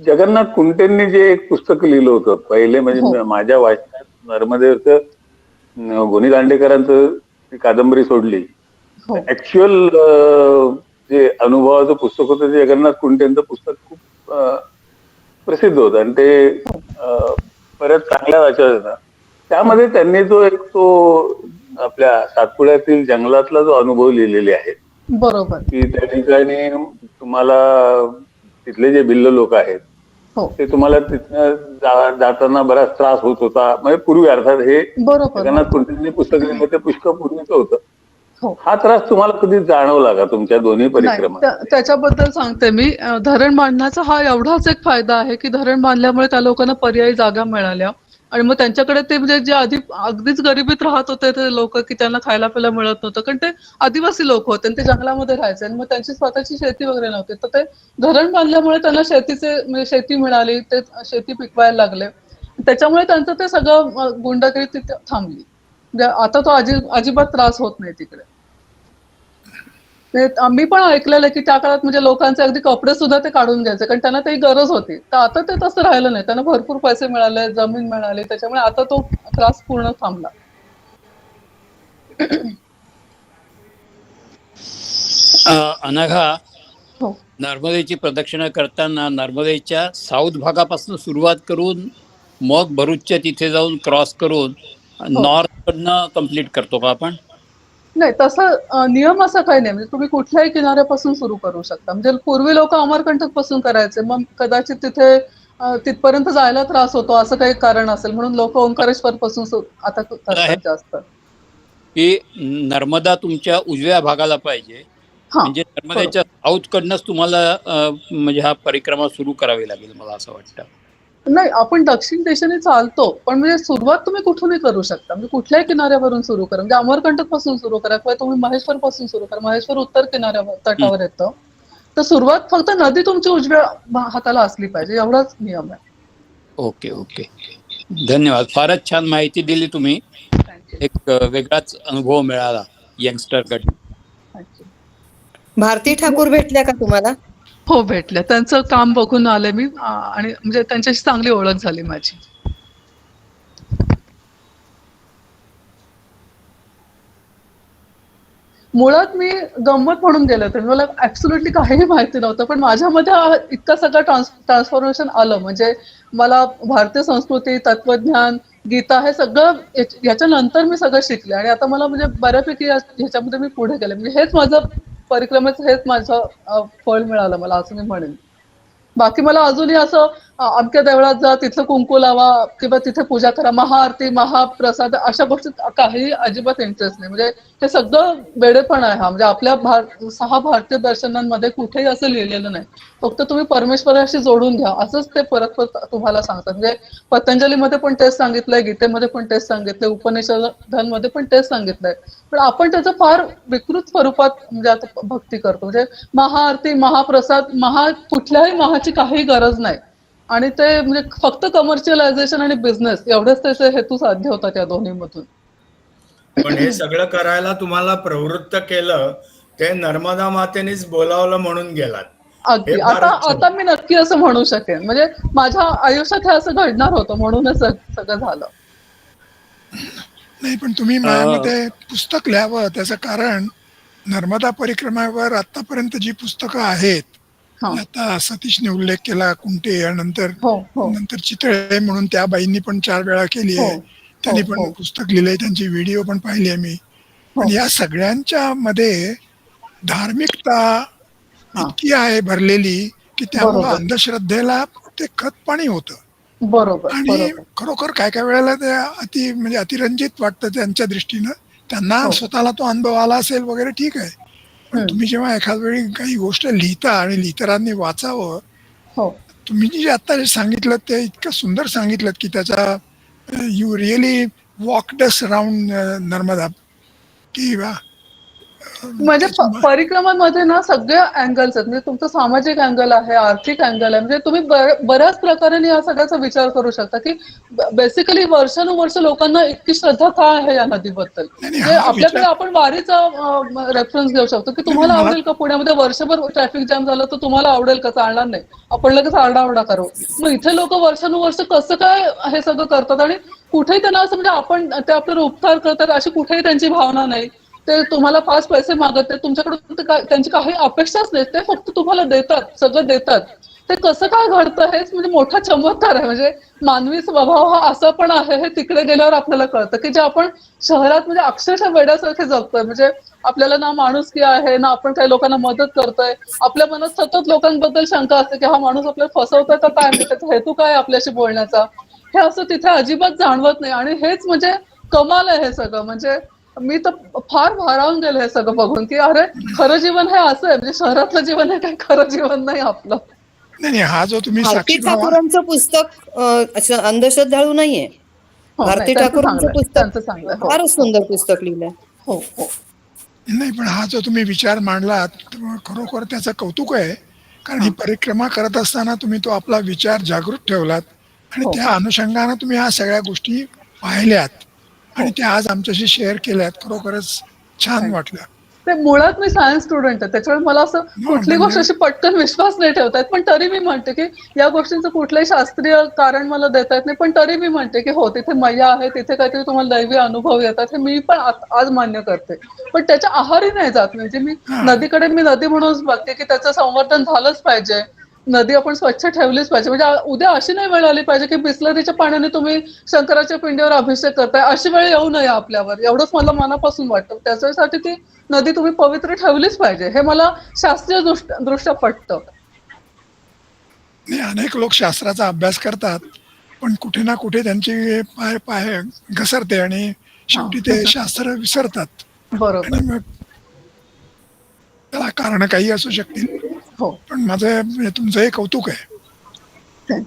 जगन्नाथ कुंटेंनी जे एक पुस्तक लिहिलं होतं पहिले, म्हणजे माझ्या वाचनात नर्मदेवरचं गोनी दांडेकरांचं ती कादंबरी सोडली, ऍक्च्युअल जे अनुभवाचं पुस्तक होतं ते जगन्नाथ कुंटेंचं पुस्तक खूप प्रसिद्ध होतं आणि ते बऱ्याच चांगल्या वाचत होता. त्यामध्ये त्यांनी तो आपल्या सातपुड्यातील जंगलातला जो अनुभव लिहिलेले आहेत, बरोबर, की त्या ठिकाणी तुम्हाला तिथले जे भिल्ल लोक आहेत ते तुम्हाला तिथनं जाताना बराच त्रास होत होता. म्हणजे पूर्वी, अर्थात हे जगन्नाथ कुंटेंनी पुस्तक लिहिलं ते पुष्कळ पूर्वीचं होतं. हा त्रास तुम्हाला कधी जाणवला का तुमच्या दोन्ही परिक्रमा? त्याच्याबद्दल सांगते मी. धरण बांधण्याचा हा एवढाच एक फायदा आहे की धरण बांधल्यामुळे त्या लोकांना पर्यायी जागा मिळाल्या आणि मग त्यांच्याकडे ते म्हणजे जे आधी अगदीच गरिबीत राहत होते ते लोक, की त्यांना खायला प्यायला मिळत नव्हतं, कारण ते आदिवासी लोक होते आणि ते जंगलामध्ये राहायचे आणि मग त्यांची स्वतःची शेती वगैरे नव्हती. तर ते धरण बांधल्यामुळे त्यांना म्हणजे शेती मिळाली, ते शेती पिकवायला लागले. त्याच्यामुळे त्यांचं ते सगळं गुंडागिरी तिथे थांबली. म्हणजे आता तो अजिबात त्रास होत नाही तिकडे. मी पण ऐकलेलं की त्या काळात म्हणजे लोकांचे अगदी कपडे सुद्धा ते काढून घ्यायचे, कारण त्यांना काही गरज होती. तर आता ते तसं राहिलं नाही. त्यांना भरपूर पैसे मिळाले, जमीन मिळाली, त्याच्यामुळे आता तो त्रास पूर्ण थांबला. अनघा, नर्मदेची प्रदक्षिणा करताना नर्मदेच्या साऊथ भागापासून सुरुवात करून मग भरूचच्या तिथे जाऊन क्रॉस करून नॉर्थ कडनं कम्प्लीट करतो का आपण? नाही, तसं नियम असा काही नाही. म्हणजे तुम्ही कुठल्याही किनाऱ्यापासून सुरू करू शकता. म्हणजे पूर्वी लोक अमरकंटक पासून करायचे, मग कदाचित तिथे तिथपर्यंत जायला त्रास होतो असं काही कारण असेल म्हणून लोक ओंकारेश्वर पासून आता करतात जास्त. की नर्मदा तुमच्या उजव्या भागाला पाहिजे, म्हणजे नर्मदेच्या साऊथ कडनंच तुम्हाला म्हणजे हा परिक्रमा सुरू करावी लागेल, मला असं वाटतं. नाही, आपण दक्षिण दिशेने चालतो, पण म्हणजे सुरुवात तुम्ही कुठूनही करू शकता. म्हणजे कुठल्याही किनाऱ्यावरून सुरू करा. म्हणजे अमरकंटक पासून सुरू करा किंवा तुम्ही महेश्वर पासून सुरू करा. महेश्वर उत्तर किनाऱ्यावर तटावर येतं. तर सुरुवात फक्त नदी तुमची उजव्या हाताला असली पाहिजे, एवढाच नियम आहे. ओके ओके, धन्यवाद. फारच छान माहिती दिली तुम्ही. एक वेगळाच अनुभव मिळाला यंगस्टरकडे. भारती ठाकूर भेटल्या का तुम्हाला? हो, भेटल्या. त्यांचं काम बघून आले मी आणि म्हणजे त्यांच्याशी चांगली ओळख झाली माझी. मुळात मी गंमत म्हणून गेले होते. मला ऍब्सोल्युटली काहीही माहिती नव्हतं, पण माझ्यामध्ये इतकं सगळं ट्रान्सफॉर्मेशन आलं. म्हणजे मला भारतीय संस्कृती, तत्वज्ञान, गीता हे सगळं याच्यानंतर मी सगळं शिकले आणि आता मला म्हणजे बऱ्यापैकी ह्याच्यामध्ये मी पुढे गेले. म्हणजे हेच माझं परिक्रमेचं हेच माझं फळ मिळालं मला, असं मी म्हणेन. बाकी मला अजूनही असं अमक्या देवळात जा, तिथलं कुंकू लावा किंवा तिथे पूजा करा, महाआरती, महाप्रसाद अशा गोष्टीत काही अजिबात इंटरेस्ट नाही. म्हणजे हे सगळं वेडेपण आहे हा. म्हणजे आपल्या 6 भारतीय दर्शनांमध्ये कुठेही असं लिहिलेलं नाही. फक्त तुम्ही परमेश्वराशी जोडून घ्या, असंच ते परत तुम्हाला सांगतात. म्हणजे पतंजलीमध्ये पण तेच सांगितलंय, गीतेमध्ये पण तेच सांगितलंय, उपनिषदांमध्ये पण तेच सांगितलंय. पण आपण त्याचं फार विकृत स्वरूपात म्हणजे आता भक्ती करतो. म्हणजे महाआरती, महाप्रसाद, कुठल्याही महाची काही गरज नाही. आणि ते म्हणजे फक्त कमर्शियलायझेशन आणि बिझनेस एवढेच त्याचे हेतू साध्य होतात या दोन्हीमधून. पण हे सगळं करायला तुम्हाला प्रवृत्त केलं ते नर्मदा मातेनेच बोलावलं म्हणून गेलात. हे अगदी. आता फारच छान. आता मी नक्की असं म्हणू शकेन. म्हणजे माझ्या आयुष्यात हे असं घडणार होतं म्हणूनच सगळं झालं. नाही, पण तुम्ही माझ्या मते पुस्तक लिहावं. त्याचं कारण नर्मदा परिक्रमेवर आतापर्यंत जी पुस्तकं आहेत, हां. आता सतीशने उल्लेख केला कुंटे, नंतर हो, हो. नंतर चितळे म्हणून त्या बाईंनी पण 4 वेळा केली हो, आहे. हो, त्यांनी पण हो, पुस्तक लिहिलंय, त्यांची व्हिडिओ पण पाहिली आहे मी. हो. पण या सगळ्यांच्या मध्ये धार्मिकता हां. इतकी आहे भरलेली की त्यामुळं बरोबर, अंधश्रद्धेला ते खतपाणी होतं. बरोबर, आणि बरोबर. खरोखर काय काय वेळेला ते म्हणजे अतिरंजित वाटतं त्यांच्या दृष्टीनं. त्यांना हो. स्वतःला तो अनुभव आला असेल वगैरे, ठीक आहे. पण हं. तुम्ही जेव्हा एखाद वेळी काही गोष्ट लिहिता आणि इतरांनी वाचावं, हो. तुम्ही जे आता जे सांगितलं ते इतकं सुंदर सांगितलं की त्याचा यू रिअली वॉकडस राऊंड नर्मदा की म्हणजे परिक्रमांमध्ये ना सगळे अँगल्स आहेत. म्हणजे तुमचं सामाजिक अँगल आहे, आर्थिक अँगल आहे. म्हणजे तुम्ही बऱ्याच प्रकाराने या सगळ्याचा विचार करू शकता, की बेसिकली वर्षानुवर्ष लोकांना इतकी श्रद्धा का आहे या नदीबद्दल. नाही, म्हणजे हा आपल्याकडे विचार आपण वारीचा रेफरन्स घेऊ शकतो, की नाही, तुम्हाला मला आवडेल का पुण्यामध्ये वर्षभर ट्रॅफिक जॅम झालं तर तुम्हाला आवडेल का? चालणार नाही. आपण लगेच आरडाओरडा करू. मग इथे लोक वर्षानुवर्ष कसं काय हे सगळं करतात आणि कुठेही त्यांना असं म्हणजे आपण ते आपल्याला उपकार करतात अशी कुठेही त्यांची भावना नाही. ते तुम्हाला 5 पैसे मागत नाही. तुमच्याकडून त्यांची काही अपेक्षाच नाही. ते फक्त तुम्हाला देतात, सगळं देतात. ते कसं काय घडतं हेच म्हणजे मोठा चमत्कार आहे. म्हणजे मानवी स्वभाव हा असा पण आहे हे तिकडे गेल्यावर आपल्याला कळतं, की जे आपण शहरात म्हणजे अक्षरशः वेड्यासारखे जगतोय. म्हणजे आपल्याला ना माणुसकी आहे, ना आपण काही लोकांना मदत करतोय. आपल्या मनात सतत लोकांबद्दल शंका असते, की हा माणूस आपल्याला फसवतोय का काय? म्हणजे त्याचा हेतू काय आहे आपल्याशी बोलण्याचा? हे असं तिथे अजिबात जाणवत नाही आणि हेच म्हणजे कमाल आहे हे सगळं. म्हणजे मी तर फार भारावून गेले हे सगळं बघून, की अरे खरं जीवन हे असं आहे. म्हणजे शहरातलं जीवन हे काही खरं जीवन नाही आपलं. नाही नाही, हा जो तुम्ही भारती साक्षीभाव ठाकूरांचं पुस्तक असं अंधश्रद्धाळू नाहीये. हो, नाही भारती त्यांचं ठाकूरांचं चांगलं आहे. पुस्तक त्यांचं चांगलं आहे. हो, फारच हो, सुंदर पुस्तक लिहिलंय. हो, हो. नाही, पण हा जो तुम्ही विचार मांडलात तर खरोखर त्याचं कौतुक आहे. कारण ही हां. परिक्रमा करत असताना तुम्ही तो आपला विचार जागृत ठेवलात आणि हो, त्या अनुषंगानं तुम्ही ह्या सगळ्या गोष्टी पाहिल्यात हो. आणि त्या आज आमच्याशी शेअर केल्यात. खरोखरच छान थँक वाटलं. ते मुळात मी सायन्स स्टुडंट आहे. त्याच्यामुळे मला असं कुठली गोष्ट म्हणजे अशी पटकन विश्वास नाही ठेवता येत. पण तरी मी म्हणते, की या गोष्टींचं कुठलंही शास्त्रीय कारण मला देता येत नाही. पण तरी मी म्हणते, की हो तिथे मैया आहे, तिथे काहीतरी तुम्हाला दैवी अनुभव येतात. हे मी पण आज मान्य करते. पण त्याच्या आहारी नाही जात. म्हणजे मी हा नदीकडे मी नदी म्हणूनच बघते, की त्याचं संवर्धन झालंच पाहिजे. नदी आपण स्वच्छ ठेवलीच पाहिजे. म्हणजे उद्या अशी नाही वेळ आली पाहिजे, की बिसलरीच्या पाण्याने तुम्ही शंकराच्या पिंडीवर अभिषेक करताय. अशी वेळ येऊ नये आपल्यावर. एवढंच मला मनापासून वाटतं. त्याच्यासाठी ती नदी तुम्ही पवित्र ठेवलीच पाहिजे. हे मला शास्त्रीय दृष्ट्या पटतं. नाही, अनेक लोक शास्त्राचा अभ्यास करतात पण कुठे ना कुठे त्यांची पाय पाय घसरते आणि हां. शेवटी ते शास्त्र विसरतात. बरोबर. आणि मग त्याला कारण काही असू शकतील. हो. पण माझं म्हणजे तुमचं हे कौतुक आहे.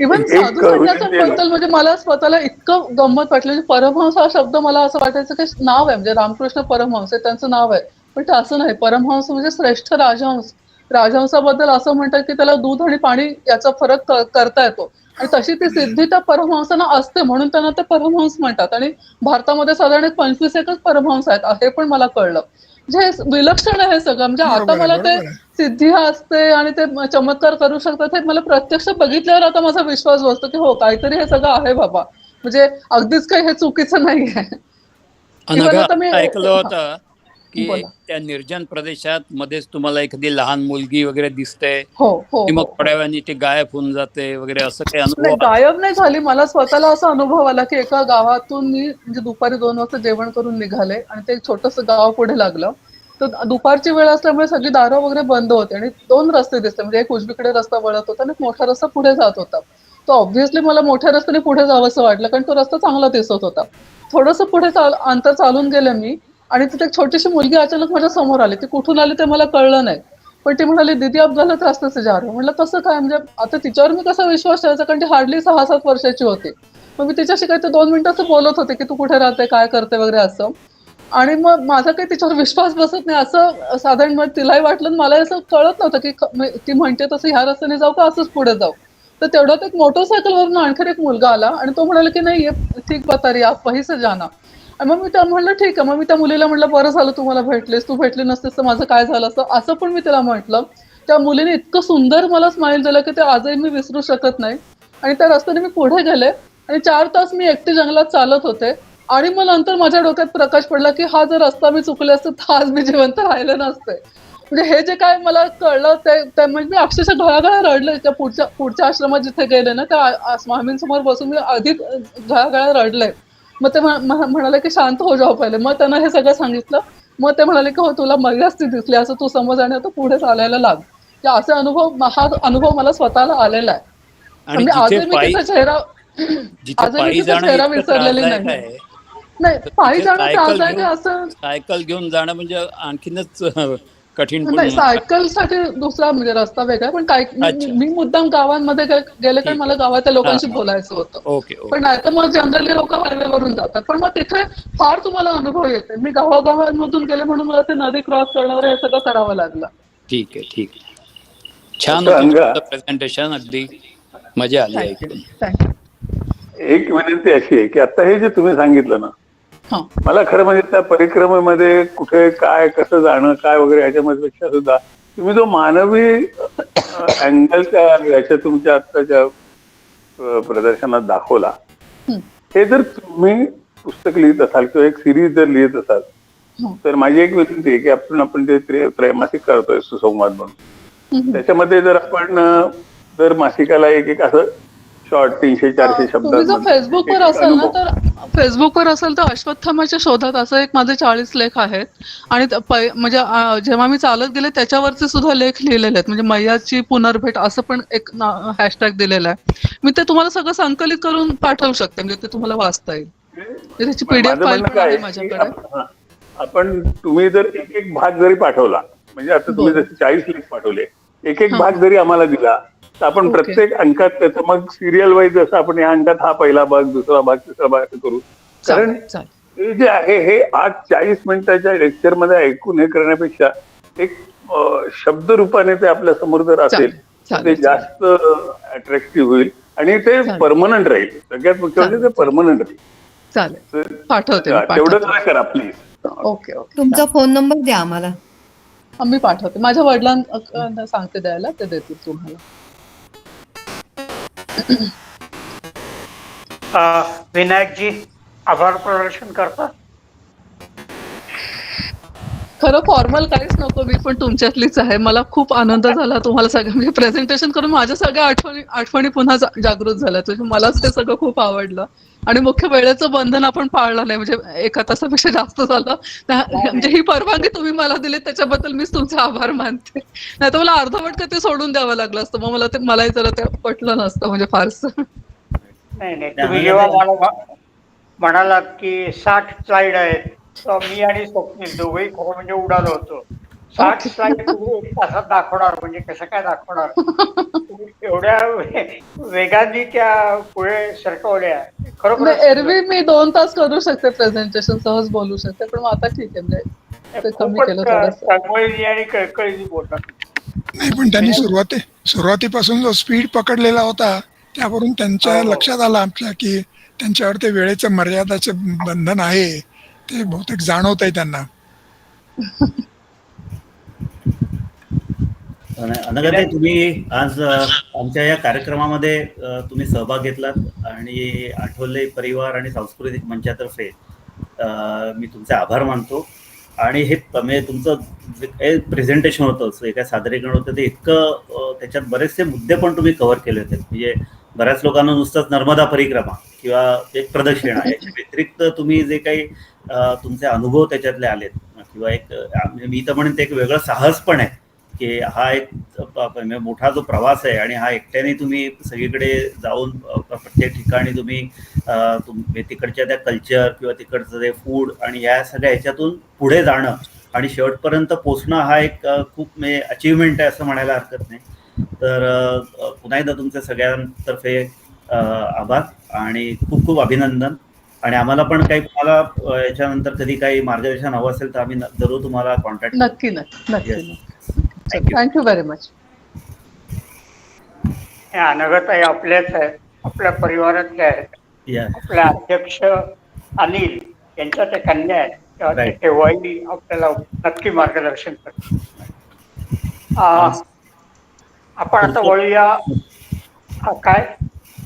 इव्हन एक साधू संन्यासांबद्दल म्हणजे म्हणजे मला स्वतःला इतकं गंमत वाटलं. म्हणजे परमहंस हा शब्द मला असं वाटायचं की नाव आहे. म्हणजे रामकृष्ण परमहंस हे त्यांचं नाव आहे. पण ते असं नाही. परमहंस म्हणजे श्रेष्ठ राजहंस. राजहंसाबद्दल असं म्हणतात की त्याला दूध आणि पाणी याचा फरक करता येतो. आणि तशी ती सिद्धी त्या परमहंसांना असते म्हणून त्यांना ते परमहंस म्हणतात. आणि भारतामध्ये साधारण 25 एकच परमहंस आहेत हे पण मला कळलं. म्हणजे हे विलक्षण आहे हे सगळं. म्हणजे आता बरोबर आहे, मला ते बरोबर आहे. सिद्धी असते आणि ते चमत्कार करू शकतात हे मला प्रत्यक्ष बघितल्यावर आता माझा विश्वास बसतो की हो काहीतरी हे सगळं आहे बाबा. म्हणजे अगदीच काही हे चुकीचं नाहीये. इव्हन अनघा आता मी ऐकलं होतं की बोला. त्या निर्जन प्रदेशात मध्येच तुम्हाला एखादी लहान मुलगी वगैरे दिसते हो, हो, आणि मग हो. थोड्या वेळाने ती गायब होऊन जाते वगैरे असं काही नाही अनुभव गायब नाही झाली. मला स्वतःला असा अनुभव आला की एका गावातून मी म्हणजे दुपारी 2 वाजता जेवण करून निघाले आणि ते एक छोटंसं गाव पुढे लागलं. तर दुपारची वेळ असल्यामुळे सगळी दारं वगैरे बंद होती आणि 2 रस्ते दिसले. म्हणजे एक उजवीकडे रस्ता वळत होता आणि एक मोठा रस्ता पुढे जात होता. तर ऑब्व्हियसली मला मोठ्या रस्त्याने पुढे जावंसं वाटलं कारण तो रस्ता चांगला दिसत होता. थोडंसं पुढे अंतर चालून गेले मी आणि तिथे एक छोटीशी मुलगी अचानक माझ्या समोर आली. ती कुठून आली ते मला कळलं नाही. पण ती म्हणाली, "दीदी आप गलत रास्ते से जा रहे हो." म्हटलं कसं काय? म्हणजे आता तिच्यावर मी कसा विश्वास ठेवायचा कारण ती हार्डली 6-7 वर्षाची होती. मग मी तिच्याशी काहीतरी 2 मिनिटं असं बोलत होते, की "तू कुठे राहते? काय करते?" वगैरे असं. आणि मग माझा काही तिच्यावर विश्वास बसत नाही असं साधारण मग तिलाही वाटलं आणि मलाही असं कळत नव्हतं, की ती म्हणते तसं ह्या रस्त्याने जाऊ का असंच पुढे जाऊ. तर तेवढ्यात एक मोटरसायकलवरून आणखीन एक मुलगा आला आणि तो म्हणाला की नाही ये ठीक बता रही आप वहीं से जाना. आणि मग मी त्या म्हणलं ठीक आहे. मग मी त्या मुलीला म्हटलं बरं झालं तू मला भेटलीस, तू भेटली नसतीस तर माझं काय झालं असतं, असं पण मी तिला म्हटलं. त्या मुलीने इतकं सुंदर मला स्माईल दिलं की ते आजही मी विसरू शकत नाही. आणि त्या रस्त्याने मी पुढे गेले आणि 4 तास मी एकटी जंगलात चालत होते. आणि मग नंतर माझ्या डोक्यात प्रकाश पडला की हा जर रस्ता मी चुकले असते तर आज मी जिवंत राहिले नसते. म्हणजे हे जे काय मला कळलं ते म्हणजे मी अक्षरशः घळाघळा रडले. त्या पुढच्या आश्रमात जिथे गेले ना त्या स्वामींसमोर बसून मी अधिक घळाघळा रडले. मग ते म्हणाले की शांत हो जाओ पहिले. मग त्यांना हे सगळं सांगितलं. मग ते म्हणाले की हो तुला मर्यास्ती दिसली असं तू समज आणि आता पुढे चालायला लाग. की असे हा अनुभव मला स्वतःला आलेला आहे. आणि म्हणजे जिथे आजही मी पायी तिचा चेहरा जिथे आजही मी पायी तिचा जाणं चेहरा इतकं विसरलेली त्रासदायक नाही. आहे, नाही तर पायी तिथे जाणं सायकल त्रासदायक घेऊन आहे असं सायकल घेऊन जाणं म्हणजे आणखीनच कठीण नाही. पण. सायकलसाठी दुसरा म्हणजे रस्ता वेगळा. पण काय अच्छा, मी मुद्दाम गावांमध्ये गेले कारण ठीक मला आहे. गावातल्या हां, लोकांशी हां. बोलायचं होतं. ओके, पण ओके. नाही तर मग जनरली लोक हायवेवरून जातात. पण मग तिथे फार तुम्हाला अनुभव येते. मी गावागावांमधून गेले म्हणून मला ते नदी क्रॉस करणं हे सगळं करावं लागलं. ठीक आहे, ठीक आहे. छान डॉक्टर होतं अंगा, तुमचं प्रेझेंटेशन. अगदी मजा आली थँक्यू ऐकून. थँक्यू. एक विनंती अशी आहे की आता हे जे तुम्ही सांगितलं ना, हां मला खरं म्हणजे त्या परिक्रमेमध्ये कुठे काय कसं जाणं काय वगैरे ह्याच्यामध्ये पेक्षा सुद्धा तुम्ही जो मानवी अँगलच्या ह्याच्या तुमच्या आत्ताच्या प्रदर्शनात दाखवला, हं, हे जर तुम्ही पुस्तक लिहित असाल किंवा एक सिरीज जर लिहित असाल हं, तर माझी एक विनंती आहे की आपण ते त्रैमासिक करतोय सुसंवाद म्हणून, हं. त्याच्यामध्ये जर आपण दर मासिकाला एक असं शॉर्ट 300-400 तुम्ही जर शब्दांमध्ये फेसबुकवर एक असाल ना अनुभव. तर फेसबुकवर असेल तर अश्वत्थामाच्या शोधात असं एक माझे 40 लेख आहेत. आणि म्हणजे जेव्हा मी चालत गेले त्याच्यावरचे सुद्धा लेख लिहिलेले आहेत. म्हणजे मैयाची पुनर्भेट असं पण एक हॅशटॅग दिलेला आहे. मी ते तुम्हाला सगळं संकलित करून पाठवू शकते. म्हणजे ते तुम्हाला वाचता येईल. त्याची पीडीएफ माझं फाईल म्हणणं पण काय आहे आहे की माझ्याकडे. आपण तुम्ही जर एक भाग जरी पाठवला, म्हणजे आता तुम्ही बरं. जसे 40 लेख पाठवले, एक हां. भाग जरी आम्हाला दिला तर आपण ओके. प्रत्येक अंकात त्याचं मग सिरियल वाईज जसं आपण या अंकात हा पहिला भाग, दुसरा भाग, तिसरा भाग असं करू. कारण चालेल चालेल. हे जे आहे हे आज 40 मिनिटाच्या लेक्चर मध्ये ऐकून हे करण्यापेक्षा एक शब्द रूपाने ते आपल्या समोर जर असेल चालेल तर ते चालेल जास्त अट्रॅक्टिव्ह होईल आणि ते चालेल. परमनंट राहील. सगळ्यात मुख्य म्हणजे ते चालेल. परमनंट राहील. चालेल पाठवते मी तेवढं पाठवते. जरा करा प्लीज. ओके ओके तुमचा फोन नंबर द्या आम्हाला. मी पाठवते. माझ्या वडिलांना सांगते द्यायला, ते देतील तुम्हाला. विनायकजी आभार प्रदर्शन करता. खरं फॉर्मल काहीच नको. मी पण तुमच्यातलीच आहे. मला खूप आनंद झाला तुम्हाला सगळं म्हणजे प्रेझेंटेशन करून माझ्या सगळ्या आठवणी पुन्हा जागृत झाल्या. म्हणजे मलाच ते सगळं खूप आवडलं. आणि मुख्य वेळेचं बंधन आपण पाळलं नाही. म्हणजे 1 तासापेक्षा जास्त झालं. म्हणजे ही परवानगी तुम्ही मला दिली त्याच्याबद्दल मीच तुमचे आभार मानते. नाही तर मला अर्धवट ते सोडून द्यावं लागलं असतं. मग मलाही जरा ते पटलं नसतं म्हणजे फारसं. नाही नाही, तुम्ही जेव्हा मला म्हणालात की 60 स्लाइड आहेत, तर मी आणि स्वप्नील दोघेही खरं म्हणजे उडालो होतो. 60 स्लाइड तुम्ही 1 तासात दाखवणार म्हणजे कसं काय दाखवणार? तुम्ही एवढ्या वेगाने त्या पुढे सरकवल्या. खरोखर एरवी मी 2 तास करू शकते प्रेझेंटेशन, सहज बोलू शकते. पण मग आता ठीक आहे म्हणजे ते कमी केलं थोडंसं. तळमळीने आणि कळकळीने बोलतात. नाही पण त्यांनी सुरुवातीपासून जो स्पीड पकडलेला होता त्यावरून त्यांच्या लक्षात आलं आमच्या की त्यांच्यावर ते वेळेचं मर्यादाचं बंधन आहे ते बहुतेक जाणवत आहे त्यांना. अनघाताई, तुम्ही आज आमच्या या कार्यक्रमामध्ये तुम्ही सहभाग घेतलात आणि आठवले परिवार आणि सांस्कृतिक मंचातर्फे मी तुमचे आभार मानतो. आणि हे म्हणजे तुमचं जे काही प्रेझेंटेशन होतं, जे काही सादरीकरण होतं ते इतकं त्याच्यात बरेचसे मुद्दे पण तुम्ही कव्हर केले होते. म्हणजे बऱ्याच लोकांना नुसतंच नर्मदा परिक्रमा किंवा एक प्रदक्षिणा याच्या व्यतिरिक्त तुम्ही जे काही तुमचे अनुभव त्याच्यातले आलेत किंवा एक म्हणजे मी तर म्हणेन ते एक वेगळं साहस पण आहे की हा एक मोठा जो प्रवास आहे आणि हा एकट्याने तुम्ही सगळीकडे जाऊन प्रत्येक ठिकाणी तुम्ही तिकडच्या त्या कल्चर किंवा तिकडचं ते फूड आणि या सगळ्या ह्याच्यातून पुढे जाणं आणि शेवटपर्यंत पोचणं हा एक खूप म्हणजे अचीवमेंट आहे असं म्हणायला हरकत नाही. तर पुन्हा एकदा तुमच्या सगळ्यांतर्फे आभार आणि खूप खूप अभिनंदन. आणि आम्हाला पण काही तुम्हाला याच्यानंतर कधी काही मार्गदर्शन हवं असेल तर आम्ही जरूर तुम्हाला कॉन्टॅक्ट नक्की नक्की नक्की. Thank you very much. हे अनघताई आपल्याच आहेत, आपल्या परिवारातल्या आहेत. या आपले अध्यक्ष अनिल यांच्या त्या कन्या आहेत, तेव्हा ते राईट. केव्हाही आपल्याला नक्की मार्गदर्शन करतात. आपण आता पुढचं वळूया. काय?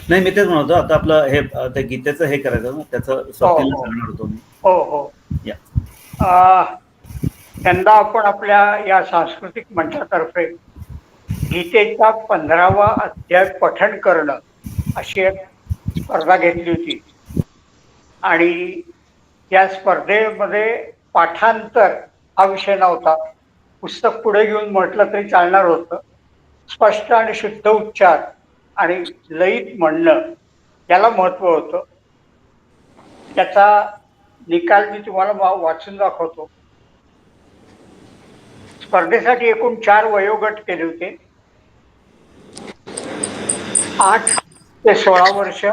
नाही, मी तेच म्हणतो, आता आपलं हे ते गीतेचं हे करायचं ना, त्याचं हो स्वप्नीला हो सांगणार होतो मी. हो हो. या यंदा आपण आपल्या या सांस्कृतिक मंचातर्फे गीतेचा 15वा अध्याय पठण करणं अशी एक स्पर्धा घेतली होती. आणि या स्पर्धेमध्ये पाठांतर हा विषय नव्हता. पुस्तक पुढे घेऊन म्हटलं तरी चालणार होतं. स्पष्ट आणि शुद्ध उच्चार आणि लयीत म्हणणं याला महत्व होतं. त्याचा निकाल मी तुम्हाला वाचून दाखवतो. स्पर्धेसाठी एकूण 4 वयोगट केले होते. 8 ते 16 वर्ष,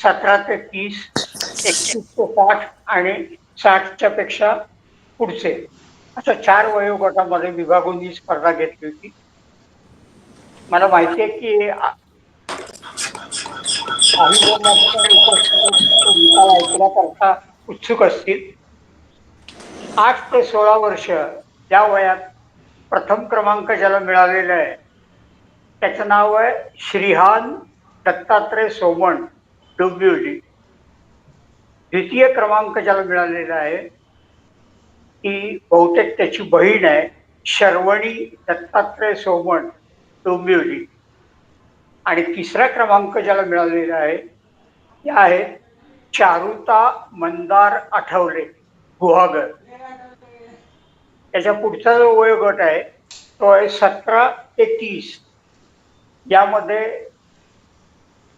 17 ते 30, 31 ते 60 आणि 60च्या पेक्षा पुढचे, अशा 4 वयोगटामध्ये विभागून ही स्पर्धा घेतली होती. मला माहिती आहे की काही जण या ठिकाणी उपस्थित आहेत, तो निकाल ऐकण्याकरता उत्सुक असतील. 8 ते 16 वर्ष या वयात प्रथम क्रमांक ज्याला मिळालेला आहे त्याचं नाव आहे श्रीहान दत्तात्रय सोमण, डोंबिवली. द्वितीय क्रमांक ज्याला मिळालेला आहे ती बहुतेक त्याची बहीण आहे, शर्वणी दत्तात्रय सोमण, डोंबिवली. आणि तिसरा क्रमांक ज्याला मिळालेला आहे त्या आहेत चारुता मंदार आठवले, गुहागर. त्याच्या पुढचा जो वयोगट आहे तो आहे 17 ते 30. यामध्ये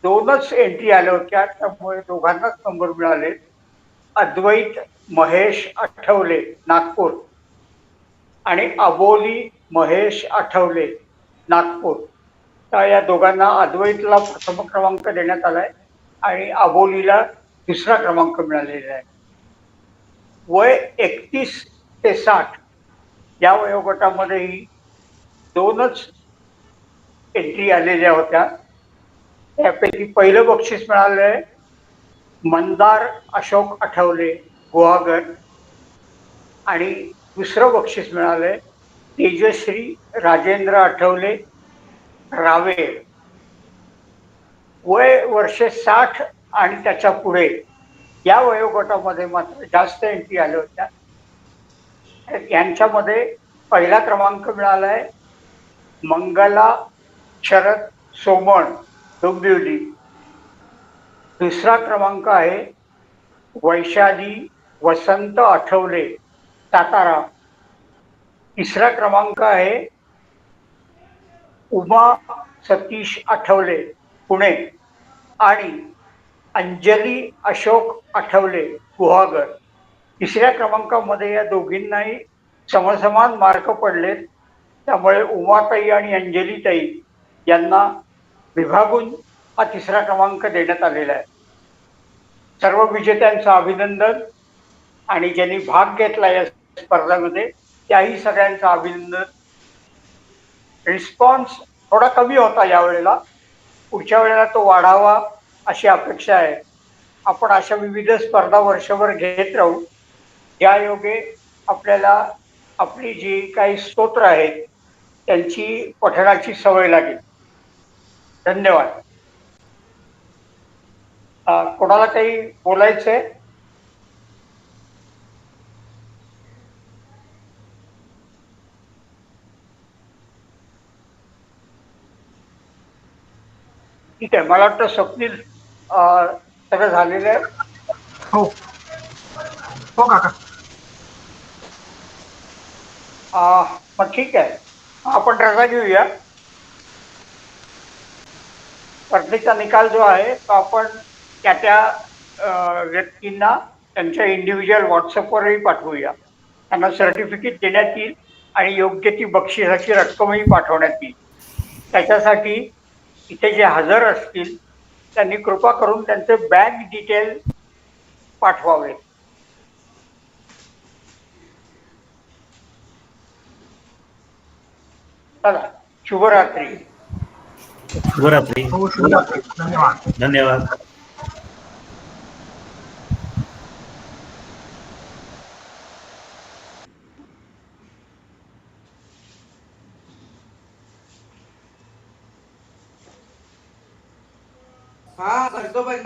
2च एंट्री आल्या होत्या, त्यामुळे दोघांनाच नंबर मिळाले. अद्वैत महेश आठवले, नागपूर, आणि अबोली महेश आठवले, नागपूर. तर या दोघांना, अद्वैतला प्रथम क्रमांक देण्यात आलाय आणि अबोलीला दुसरा क्रमांक मिळालेला आहे. वय 31 ते 60 या वयोगटामध्येही 2च एंट्री आलेल्या होत्या. त्यापैकी पहिलं बक्षीस मिळालंय मंदार अशोक आठवले, गुहागर, आणि दुसरं बक्षीस मिळालंय तेजश्री राजेंद्र आठवले, रावेर. वय वर्षे 60 आणि त्याच्या पुढे या वयोगटामध्ये मात्र जास्त एंट्री आल्या होत्या. यांच्यामध्ये पहिला क्रमांक मिळालाय मंगला शरद सोमण, डोंबिवली. दुसरा क्रमांक आहे वैशाली वसंत आठवले, सातारा. तिसरा क्रमांक आहे उमा सतीश आठवले, पुणे, आणि अंजली अशोक आठवले, गुहागर. तिसऱ्या क्रमांकामध्ये या दोघींनाही समसमान मार्क पडलेत, त्यामुळे उमाताई आणि अंजलीताई यांना विभागून हा तिसरा क्रमांक देण्यात आलेला आहे. सर्व विजेत्यांचं अभिनंदन, आणि ज्यांनी भाग घेतला या स्पर्धेमध्ये त्याही सगळ्यांचं अभिनंदन. रिस्पॉन्स थोडा कमी होता यावेळेला, पुढच्या वेळेला तो वाढावा अशी अपेक्षा आहे. आपण अशा विविध स्पर्धा वर्षभर घेत राहू. यायोगे आपल्याला आपली जी काही स्तोत्र आहेत त्यांची पठणाची सवय लागेल. धन्यवाद. कोणाला काही बोलायचंय? ठीक आहे, मला वाटतं स्वप्नील सगळं झालेलं आहे. हो हो काका. मग ठीक आहे, आपण रजा घेऊया. स्पर्धेचा निकाल जो आहे तो आपण त्या व्यक्तींना त्यांच्या इंडिव्हिज्युअल व्हॉट्सअपवरही पाठवूया. त्यांना सर्टिफिकेट देण्यात येईल आणि योग्य ती बक्षिसाची रक्कमही पाठवण्यात येईल. त्याच्यासाठी इथे जे हजर असतील त्यांनी कृपा करून त्यांचे बँक डिटेल पाठवावे. चला, शुभरात्री. शुभरात्री. हो, शुभरात्री. धन्यवाद. धन्यवाद. हा करतो बाई